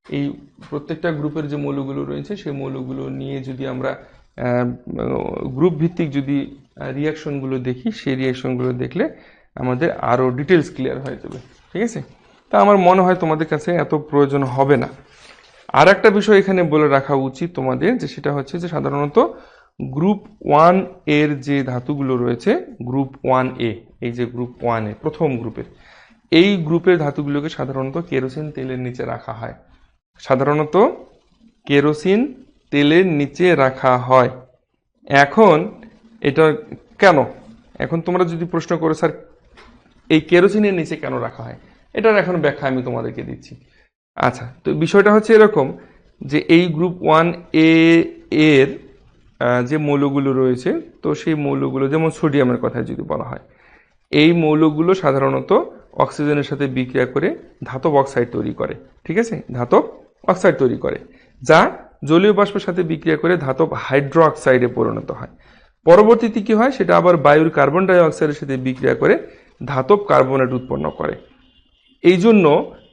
এই প্রত্যেকটা গ্রুপের যে মৌলগুলো রয়েছে সেই মৌলগুলো নিয়ে যদি আমরা গ্রুপ ভিত্তিক যদি রিয়াকশনগুলো দেখি, সেই রিয়াকশনগুলো দেখলে আমাদের আরও ডিটেলস ক্লিয়ার হয়ে যাবে। ঠিক আছে? তা আমার মনে হয় তোমাদের কাছে এত প্রয়োজন হবে না। আর একটা বিষয় এখানে বলে রাখা উচিত তোমাদের, যে সেটা হচ্ছে যে সাধারণত গ্রুপ 1 এর যে ধাতুগুলো রয়েছে, গ্রুপ 1A, এই যে গ্রুপ 1A প্রথম গ্রুপের, এই গ্রুপের ধাতুগুলোকে সাধারণত কেরোসিন তেলের নিচে রাখা হয়। সাধারণত কেরোসিন তেলের নিচে রাখা হয়। এখন এটা কেন? এখন তোমরা যদি প্রশ্ন করো স্যার এই কেরোসিনের নিচে কেন রাখা হয়, এটার এখন ব্যাখ্যা আমি তোমাদেরকে দিচ্ছি। আচ্ছা, তো বিষয়টা হচ্ছে এরকম যে এই গ্রুপ 1A এর যে মৌলগুলো রয়েছে, তো সেই মৌলগুলো যেমন সোডিয়ামের কথা যদি বলা হয়, এই মৌলগুলো সাধারণত অক্সিজেনের সাথে বিক্রিয়া করে ধাতব অক্সাইড তৈরি করে। ঠিক আছে? ধাতব অক্সাইড তৈরি করে, যা জলীয় বাষ্পের সাথে বিক্রিয়া করে ধাতব হাইড্রো অক্সাইডে পরিণত হয়। পরবর্তীতে কি হয়, সেটা আবার বায়ুর কার্বন ডাই অক্সাইডের সাথে বিক্রিয়া করে ধাতব কার্বনেট উৎপন্ন করে। এই জন্য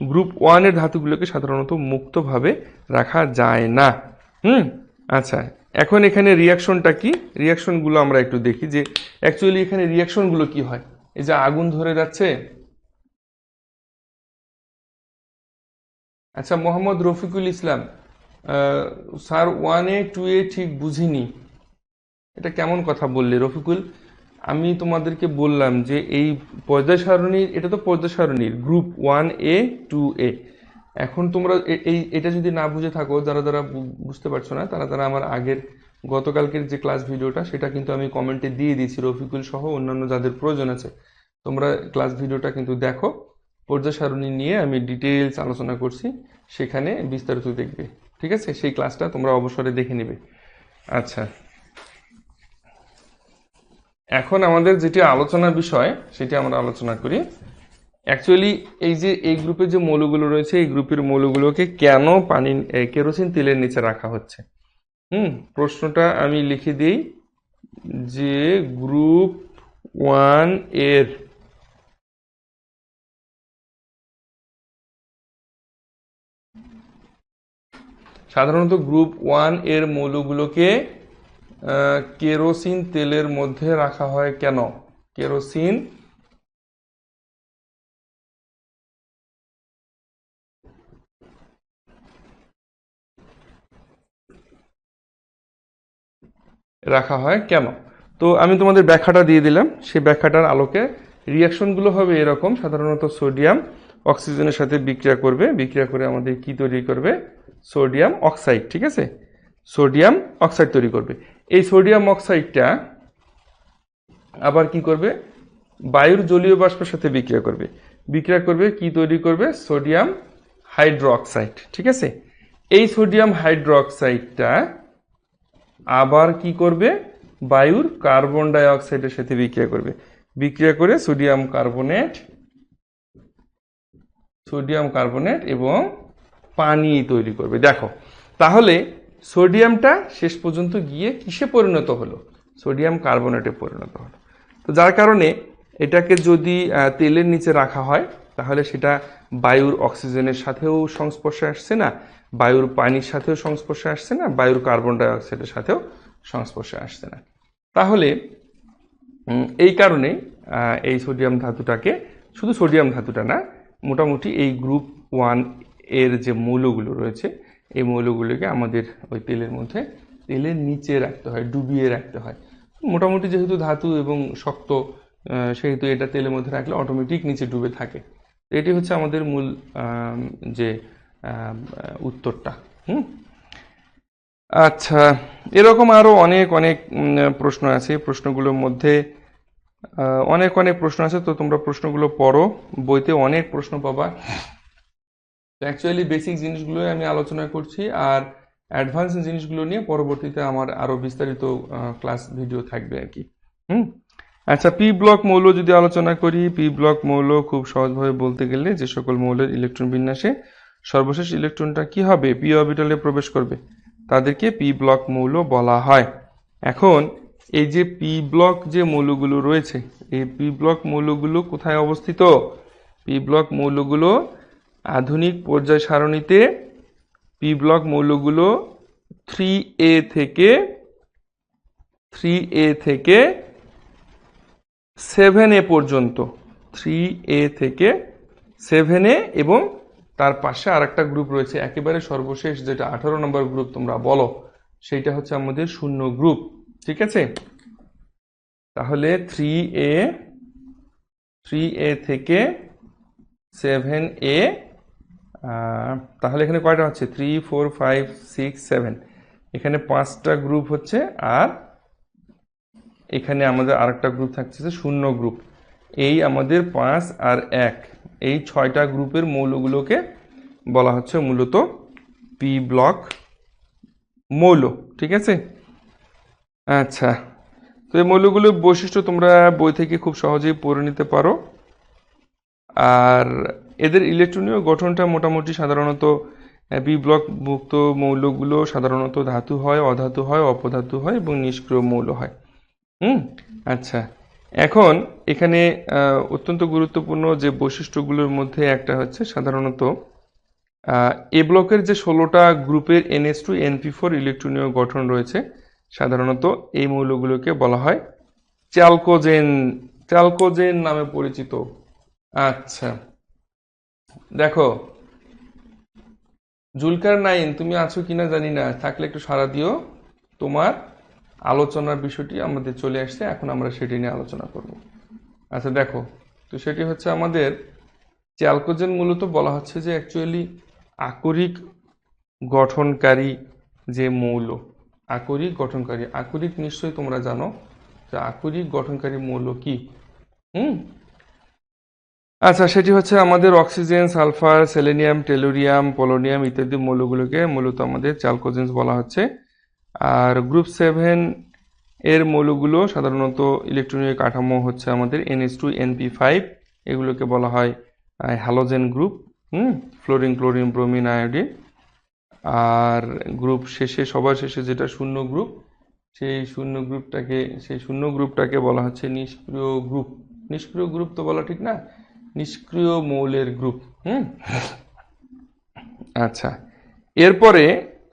গ্রুপ 1 এর ধাতুগুলোকে সাধারণত মুক্তভাবে রাখা যায় না। আচ্ছা, এখন এখানে রিয়াকশনটা কি, রিয়াকশনগুলো আমরা একটু দেখি যে অ্যাকচুয়ালি এখানে রিয়াকশনগুলো কি হয়। এই যে আগুন ধরে যাচ্ছে, আচ্ছা Mohammad Rafiqul Islam, sir 1A 2A ঠিক বুঝিনি, এটা কেমন কথা বললে রফিকুল? আমি তোমাদেরকে বললাম যে এই পর্যায় সারণীর, এটা তো পর্যায় সারণীর গ্রুপ 1A 2A। এখন তোমরা এটা যদি না বুঝে থাকো, যারা যারা বুঝতে পারছো না তারা তারা আমার আগের গতকালকের যে ক্লাস ভিডিওটা সেটা কিন্তু আমি কমেন্টে দিয়ে দিয়েছি, রফিকুল সহ অন্যান্য যাদের প্রয়োজন আছে তোমরা ক্লাস ভিডিওটা কিন্তু দেখো। পর্যায় সারণী নিয়ে আমি ডিটেলস আলোচনা করছি, সেখানে বিস্তারিত দেখবে। ঠিক আছে? সেই ক্লাসটা তোমরা অবসরে দেখে নেবে। আচ্ছা, এখন আমাদের যেটি আলোচনার বিষয় সেটি আমরা আলোচনা করি। অ্যাকচুয়ালি এই যে এই গ্রুপের যে মৌলগুলো রয়েছে, এই গ্রুপের মৌলগুলোকে কেন কেরোসিন তেলের নিচে রাখা হচ্ছে। প্রশ্নটা আমি লিখে দিই যে গ্রুপ 1 এর সাধারণত গ্রুপ 1 এর মৌলগুলোকে কেরোসিন তেলের মধ্যে রাখা হয় কেন? কেরোসিন রাখা হয় কেন? তো আমি তোমাদের ব্যাখ্যাটা দিয়ে দিলাম। সেই ব্যাখ্যাটার আলোকে রিয়াকশনগুলো হবে এরকম। সাধারণত সোডিয়াম অক্সিজেনের সাথে বিক্রিয়া করবে, বিক্রিয়া করে আমাদের কি তৈরি করবে? Sodium oxide. ঠিক আছে, সোডিয়াম অক্সাইড তৈরি করবে। এই সোডিয়াম অক্সাইডটা আবার কি করবে? বায়ুর জলীয় বাষ্পের সাথে বিক্রিয়া করবে, বিক্রিয়া করবে কি তৈরি করবে? Sodium hydro oxide. ঠিক আছে, এই সোডিয়াম হাইড্রো অক্সাইডটা আবার কি করবে? বায়ুর কার্বন ডাই অক্সাইডের সাথে বিক্রিয়া করবে, বিক্রিয়া করে সোডিয়াম কার্বনেট এবং পানি তৈরি করবে। দেখো তাহলে সোডিয়ামটা শেষ পর্যন্ত গিয়ে কিসে পরিণত হলো? সোডিয়াম কার্বনেটে পরিণত হলো। তো যার কারণে এটাকে যদি তেলের নিচে রাখা হয় তাহলে সেটা বায়ুর অক্সিজেনের সাথেও সংস্পর্শে আসছে না, বায়ুর পানির সাথেও সংস্পর্শে আসছে না, বায়ুর কার্বন ডাই অক্সাইডের সাথেও সংস্পর্শে আসছে না। তাহলে এই কারণে এই সোডিয়াম ধাতুটাকে, শুধু সোডিয়াম ধাতুটা না, মোটামুটি এই গ্রুপ 1 এর যে মৌলগুলো রয়েছে এই মৌলগুলোকে আমাদের ওই তেলের মধ্যে, তেলের নিচে রাখতে হয়, ডুবিয়ে রাখতে হয়। মোটামুটি যেহেতু ধাতু এবং শক্ত, সেহেতু এটা তেলের মধ্যে রাখলে অটোমেটিক নিচে ডুবে থাকে। এটি হচ্ছে আমাদের মূল যে উত্তরটা। আচ্ছা, এরকম আরো অনেক অনেক প্রশ্ন আছে। প্রশ্নগুলোর মধ্যে অনেক অনেক প্রশ্ন আছে, তো তোমরা প্রশ্নগুলো পড়ো, বইতে অনেক প্রশ্ন পাবা। অ্যাকচুয়ালি বেসিক জিনিসগুলো আমি আলোচনা করছি, আর অ্যাডভান্স জিনিসগুলো নিয়ে পরবর্তীতে আমার আরো বিস্তারিত ক্লাস ভিডিও থাকবে আর কি। আচ্ছা, পি ব্লক মৌল যদি আলোচনা করি, পি ব্লক মৌল খুব সহজভাবে বলতে গেলে যে সকল মৌলের ইলেকট্রন বিন্যাসে সর্বশেষ ইলেকট্রনটা কি হবে? পি অরবিটালে প্রবেশ করবে, তাদেরকে পি ব্লক মৌল বলা হয়। এখন এই যে পি ব্লক যে মৌলগুলো রয়েছে, এই পি ব্লক মৌলগুলো কোথায় অবস্থিত? পি ব্লক মৌলগুলো আধুনিক পর্যায় সারণীতে পি ব্লক মৌলগুলো 3A থেকে 7A পর্যন্ত, 3A থেকে 7A, এবং তার পাশে আরেকটা গ্রুপ রয়েছে একেবারে সর্বশেষ, যেটা 18 নম্বর গ্রুপ তোমরা বলো, সেইটা হচ্ছে আমাদের শূন্য গ্রুপ। ঠিক আছে, তাহলে 3A থেকে 7A, তাহলে এখানে কয়টা হচ্ছে? 3, 4, 5, 6, 7, এখানে 5টা গ্রুপ হচ্ছে, আর এখানে আমাদের আরেকটা গ্রুপ থাকছে শূন্য গ্রুপ। এই আমাদের 5 আর 1, এই 6টা গ্রুপের মৌলগুলোকে বলা হচ্ছে মূলত পি ব্লক মৌল। ঠিক আছে, আচ্ছা, তো এই মৌলগুলোর বৈশিষ্ট্য তোমরা বই থেকে খুব সহজেই পড়ে নিতে পারো। আর এদের ইলেকট্রনীয় গঠনটা মোটামুটি সাধারণত পি ব্লক মুক্ত মৌলগুলো সাধারণত ধাতু হয়, অধাতু হয়, অপধাতু হয় এবং নিষ্ক্রিয় মৌল হয়। আচ্ছা, এখন এখানে অত্যন্ত গুরুত্বপূর্ণ যে বৈশিষ্ট্যগুলোর মধ্যে একটা হচ্ছে সাধারণত এ ব্লকের যে 16টা গ্রুপের NH2 NP4 ইলেকট্রনীয় গঠন রয়েছে, সাধারণত এই মৌলগুলোকে বলা হয় চ্যালকোজেন, চ্যালকোজেন নামে পরিচিত। আচ্ছা, দেখো জুলকার নাইন, তুমি আছো কিনা জানি না, থাকলে একটু সাড়া দিও। তোমার আলোচনার বিষয়টি আমাদের চলে আসছে, এখন আমরা সেটি নিয়ে আলোচনা করব। আচ্ছা দেখো, তো সেটি হচ্ছে আমাদের চ্যালকোজেন মূলত বলা হচ্ছে যে অ্যাকচুয়ালি আকরিক গঠনকারী যে মৌল, আকরিক গঠনকারী, আকরিক নিশ্চয়ই তোমরা জানো যে আকরিক গঠনকারী মৌল কি। আচ্ছা, সেটি হচ্ছে আমাদের oxygen, sulphur, selenium, tellurium, polonium ইত্যাদি মৌলগুলোকে মূলত আমাদের চ্যালকোজেন্স বলা হচ্ছে। আর গ্রুপ 7 এর মৌলগুলো সাধারণত ইলেকট্রনীয় কাঠামো হচ্ছে আমাদের NH2NP5, এগুলোকে বলা হয় halogen group. Fluorine, chlorine, bromine, iodine. আর গ্রুপ শেষে, সবার শেষে যেটা শূন্য গ্রুপ, সেই শূন্য গ্রুপটাকে বলা হচ্ছে নিষ্ক্রিয় গ্রুপ। নিষ্ক্রিয় গ্রুপ তো বলা ঠিক না, নিষ্ক্রিয় মৌলের গ্রুপ। আচ্ছা, এরপরে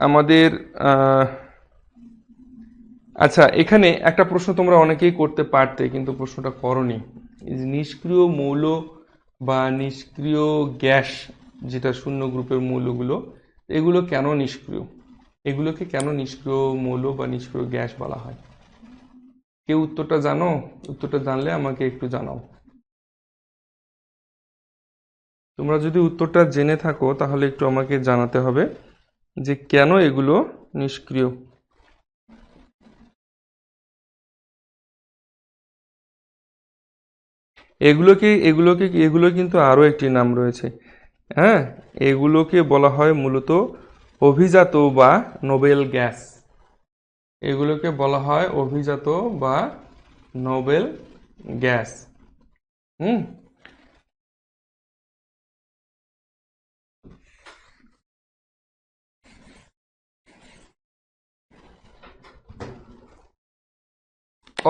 আমাদের আচ্ছা, এখানে একটা প্রশ্ন তোমরা অনেকেই করতে পারতে, কিন্তু প্রশ্নটা করনি। নিষ্ক্রিয় মৌল বা নিষ্ক্রিয় গ্যাস, যেটা শূন্য গ্রুপের মৌলগুলো, এগুলো কেন নিষ্ক্রিয়? এগুলোকে কেন নিষ্ক্রিয় মৌল বা নিষ্ক্রিয় গ্যাস বলা হয়? কেউ উত্তরটা জানো? উত্তরটা জানলে আমাকে একটু জানাও। তোমরা যদি উত্তরটা জেনে থাকো তাহলে একটু আমাকে জানাতে হবে যে কেন এগুলো নিষ্ক্রিয়। এগুলো কিন্তু আরো একটি নাম রয়েছে। হ্যাঁ, এগুলোকে বলা হয় মূলত অভিজাত বা নোবেল গ্যাস। এগুলোকে বলা হয় অভিজাত বা নোবেল গ্যাস। হুম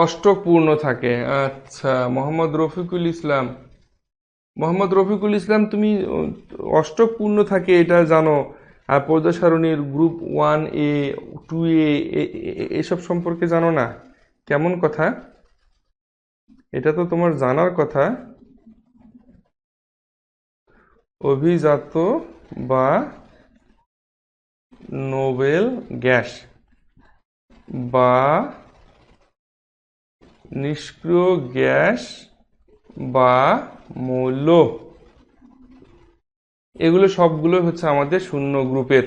অষ্টক পূর্ণ থাকে। আচ্ছা, মোহাম্মদ রফিকুল ইসলাম, তুমি অষ্টক পূর্ণ থাকে এটা জানো, আর পর্যায় সারণীর গ্রুপ 1A, 2A এসব সম্পর্কে জানো না? কেমন কথা! এটা তো তোমার জানার কথা। অভিজাত বা নোবেল গ্যাস বা নিষ্ক্রিয় গ্যাস বা মৌল, এগুলো সবগুলো হচ্ছে আমাদের শূন্য গ্রুপের।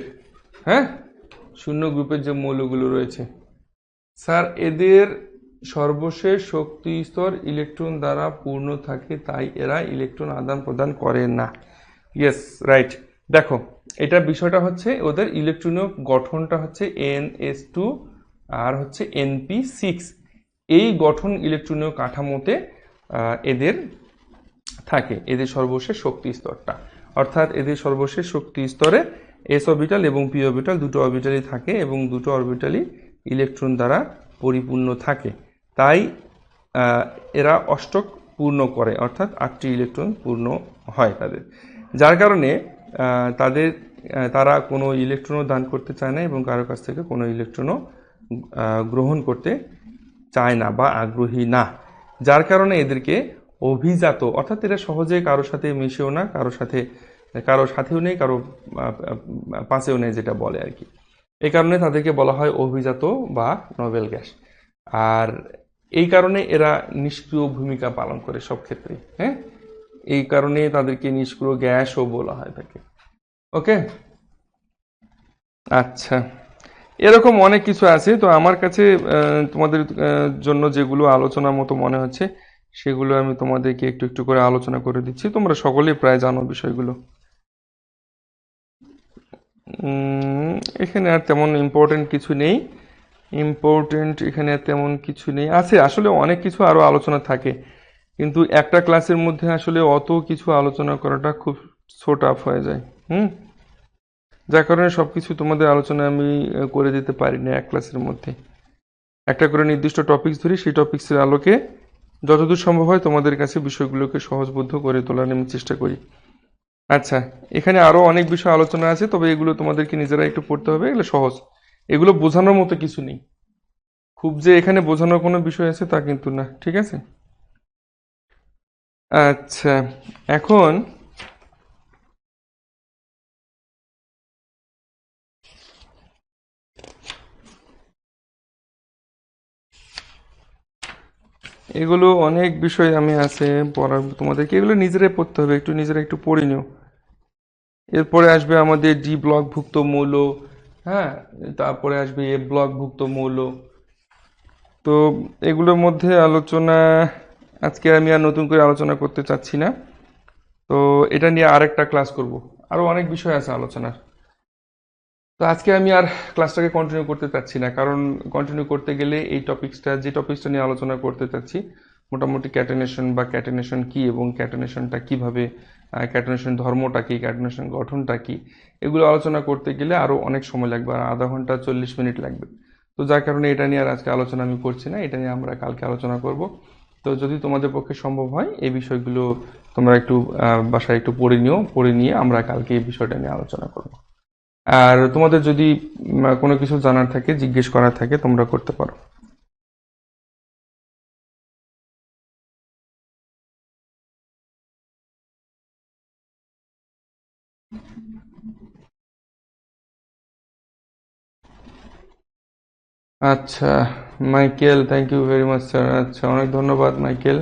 হ্যাঁ, শূন্য গ্রুপের যে মৌলগুলো রয়েছে, স্যার, এদের সর্বশেষ শক্তি স্তর ইলেকট্রন দ্বারা পূর্ণ থাকে, তাই এরা ইলেকট্রন আদান প্রদান করে না। Yes, right. দেখো, এটা বিষয়টা হচ্ছে ওদের ইলেকট্রনীয় গঠনটা হচ্ছে NS2 আর হচ্ছে NP6। এই গঠন ইলেকট্রনীয় কাঠামোতে এদের থাকে, এদের সর্বশেষ শক্তি স্তরটা। অর্থাৎ এদের সর্বশেষ শক্তি স্তরে s অরবিটাল এবং p অরবিটাল, দুটো অরবিটালই থাকে এবং দুটো অরবিটালই ইলেকট্রন দ্বারা পরিপূর্ণ থাকে। তাই এরা অষ্টক পূর্ণ করে, অর্থাৎ 8টি ইলেকট্রন পূর্ণ হয় তাদের। যার কারণে তারা কোনো ইলেকট্রনও দান করতে চায় না এবং কারো কাছ থেকে কোনো ইলেকট্রনও গ্রহণ করতে চায় না বা আগ্রহী না। যার কারণে এদেরকে অভিজাত, অর্থাৎ এরা সহজে কারোর সাথে মিশেও না, কারো সাথেও নেই, কারো পাশেও নেই, যেটা বলে আর কি। এই কারণে তাদেরকে বলা হয় অভিজাত বা নোবেল গ্যাস। আর এই কারণে এরা নিষ্ক্রিয় ভূমিকা পালন করে সব ক্ষেত্রে। হ্যাঁ, এই কারণে তাদেরকে নিষ্ক্রিয় গ্যাসও বলা হয় থাকে। ওকে, আচ্ছা, এরকম অনেক কিছু আছে। তো আমার কাছে তোমাদের জন্য যেগুলো আলোচনার মতো মনে হচ্ছে সেগুলো আমি তোমাদেরকে একটু একটু করে আলোচনা করে দিচ্ছি। তোমরা সকলেই প্রায় জানো বিষয়গুলো। এখানে আর তেমন ইম্পর্টেন্ট কিছু নেই। আছে, আসলে অনেক কিছু আরো আলোচনা থাকে, কিন্তু একটা ক্লাসের মধ্যে আসলে অত কিছু আলোচনা করাটা খুব সো টাফ হয়ে যায়। যার কারণে সবকিছু তোমাদের আলোচনা আমি করে দিতে পারি না এক ক্লাসের মধ্যে। একটা করে নির্দিষ্ট টপিকস ধরি, সেই টপিকসের আলোকে যতদূর সম্ভব হয় তোমাদের কাছে বিষয়গুলোকে সহজবোধ্য করে তোলার আমি চেষ্টা করি। আচ্ছা, এখানে আরো অনেক বিষয় আলোচনা আছে, তবে এগুলো তোমাদেরকে নিজেরা একটু পড়তে হবে, এগুলো সহজ, এগুলো বোঝানোর মতো কিছু নেই। খুব যে এখানে বোঝানোর কোনো বিষয় আছে তা কিন্তু না, ঠিক আছে? আচ্ছা, এখন এগুলো অনেক বিষয় আমি আছে পড়ার, তোমাদেরকে এগুলো নিজেরাই পড়তে হবে, নিজেরা একটু পড়ে নিও। এরপরে আসবে আমাদের ডি ব্লকভুক্ত মৌল। হ্যাঁ, তারপরে আসবে এ ব্লকভুক্ত মৌল। তো এগুলোর মধ্যে আলোচনা আজকে আমি আর নতুন করে আলোচনা করতে চাচ্ছি না। তো এটা নিয়ে আরেকটা ক্লাস করব, আরো অনেক বিষয় আছে আলোচনার। তো আজকে আমি আর ক্লাসটাকে কন্টিনিউ করতে চাচ্ছি না, কারণ কন্টিনিউ করতে গেলে এই যে টপিকসটা নিয়ে আলোচনা করতে চাচ্ছি, মোটামুটি ক্যাটেনেশন বা ক্যাটেনেশন কি এবং ক্যাটেনেশনটা কিভাবে, ক্যাটেনেশন ধর্মটা কি, ক্যাটেনেশন গঠনটা কি, এগুলো আলোচনা করতে গেলে আরো অনেক সময় লাগবে, আর আধা ঘন্টা 40 মিনিট লাগবে। তো যার কারণে এটা নিয়ে আর আজকে আলোচনা আমি করছি না, এটা নিয়ে আমরা কালকে আলোচনা করব। তো যদি তোমাদের পক্ষে সম্ভব হয় এই বিষয়গুলো তোমরা একটু বাসায় একটু পড়ে নিও, পড়ে নিয়ে আমরা কালকে এই বিষয়টা নিয়ে আলোচনা করব। আর তোমাদের যদি কোনো কিছু জানার থাকে, জিজ্ঞেস করার থাকে, তোমরা করতে পারো। আচ্ছা Michael, thank you very much sir. আচ্ছা, অনেক ধন্যবাদ Michael.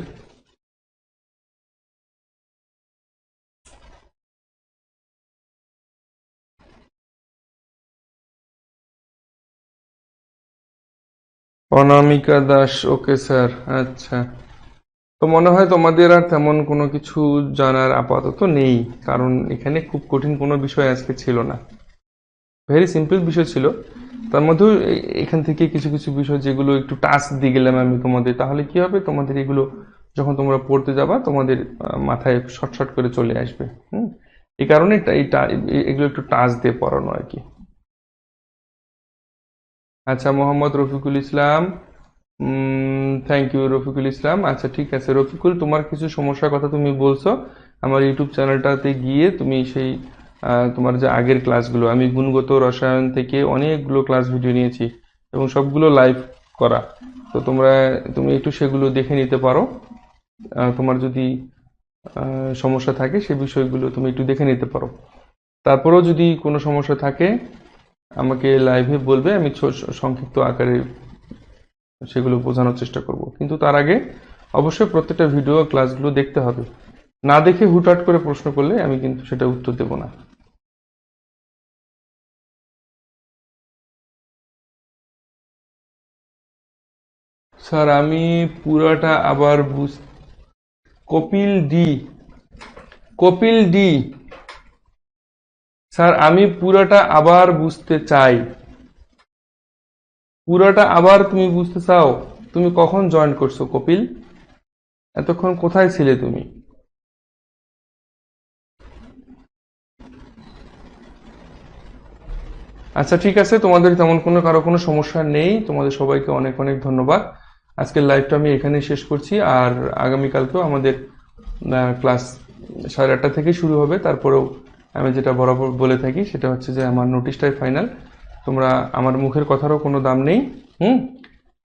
Anamika Das, okay sir. আচ্ছা, তো মনে হয় তোমাদের আর তেমন কোনো কিছু জানার আপাতত নেই, কারণ এখানে খুব কঠিন কোনো বিষয় আজকে ছিল না, ভেরি সিম্পল বিষয় ছিল। তার মধ্যেও এখান থেকে কিছু কিছু বিষয় যেগুলো একটু টাস্ক দিয়ে গেলাম আমি তোমাদের, তাহলে কি হবে, তোমাদের এগুলো যখন তোমরা পড়তে যাবা তোমাদের মাথায় শর্ট শর্ট করে চলে আসবে। হুম, এই কারণে এগুলো একটু টাচ দিয়ে পড়ানো আর কি। আচ্ছা, মোহাম্মদ রফিকুল ইসলাম, থ্যাংক ইউ রফিকুল ইসলাম। আচ্ছা ঠিক আছে রফিকুল, তোমার কিছু সমস্যার কথা তুমি বলছো, আমার ইউটিউব চ্যানেলটাতে গিয়ে তুমি সেই তোমার যে আগের ক্লাসগুলো, আমি গুণগত রসায়ন থেকে অনেকগুলো ক্লাস ভিডিও নিয়েছি এবং সবগুলো লাইভ করা। তো তুমি একটু সেগুলো দেখে নিতে পারো। তোমার যদি সমস্যা থাকে সে বিষয়গুলো তুমি একটু দেখে নিতে পারো। তারপরেও যদি কোনো সমস্যা থাকে আমাকে লাইভে বলবে, আমি সংক্ষিপ্ত আকারে সেগুলো বোঝানোর চেষ্টা করব। কিন্তু তার আগে অবশ্যই প্রত্যেকটা ভিডিও ক্লাসগুলো দেখতে হবে, না দেখে হুটহাট করে প্রশ্ন করলে আমি কিন্তু সেটা উত্তর দেব না। স্যার আমি পুরাটা আবার Kapil D, Kapil D, sir আমি পুরাটা আবার বুঝতে চাই। পুরাটা আবার তুমি বুঝতে চাও? তুমি কখন জয়েন করছো কপিল? এতক্ষণ কোথায় ছিলে তুমি? আচ্ছা ঠিক আছে, তোমাদের তেমন কারো কোনো সমস্যা নেই, তোমাদের সবাইকে অনেক অনেক ধন্যবাদ। আজকের লাইভটা আমি এখানেই শেষ করছি, আর আগামীকালকেও আমাদের ক্লাস 8:30 থেকে শুরু হবে। তারপরেও আমি যেটা বরাবর বলে থাকি সেটা হচ্ছে যে আমার নোটিশটাই ফাইনাল, তোমরা, আমার মুখের কথারও কোনো দাম নেই। হুম,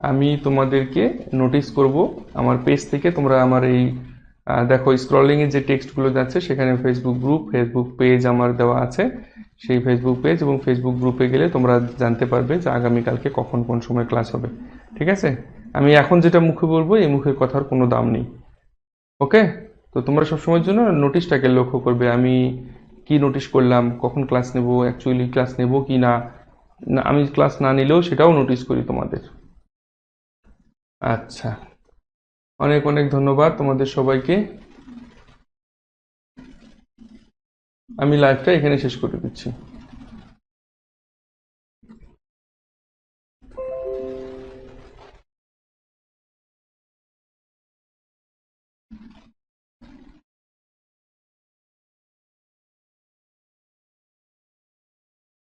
আমি তোমাদেরকে নোটিশ করব আমার পেজ থেকে। তোমরা আমার এই দেখো স্ক্রলিং এর যে টেক্সটগুলো যাচ্ছে সেখানে ফেসবুক গ্রুপ, ফেসবুক পেজ আমার দেওয়া আছে। সেই ফেসবুক পেজ এবং ফেসবুক গ্রুপে গেলে তোমরা জানতে পারবে যে আগামীকালকে কখন কোন সময় ক্লাস হবে। ঠিক আছে, আমি এখন যেটা মুখে বলবো এই মুখের কথার কোনো দাম নেই। ওকে, তো তোমরা সবসময়ের জন্য নোটিশটাকে লক্ষ্য করবে, আমি কি নোটিশ করলাম, কখন ক্লাস নেব, অ্যাকচুয়ালি ক্লাস নেব কি না, আমি ক্লাস না নিলেও সেটাও নোটিশ করি তোমাদের। আচ্ছা, অনেক অনেক ধন্যবাদ তোমাদের সবাইকে। আমি লাইভটা এখানে শেষ করে দিচ্ছি।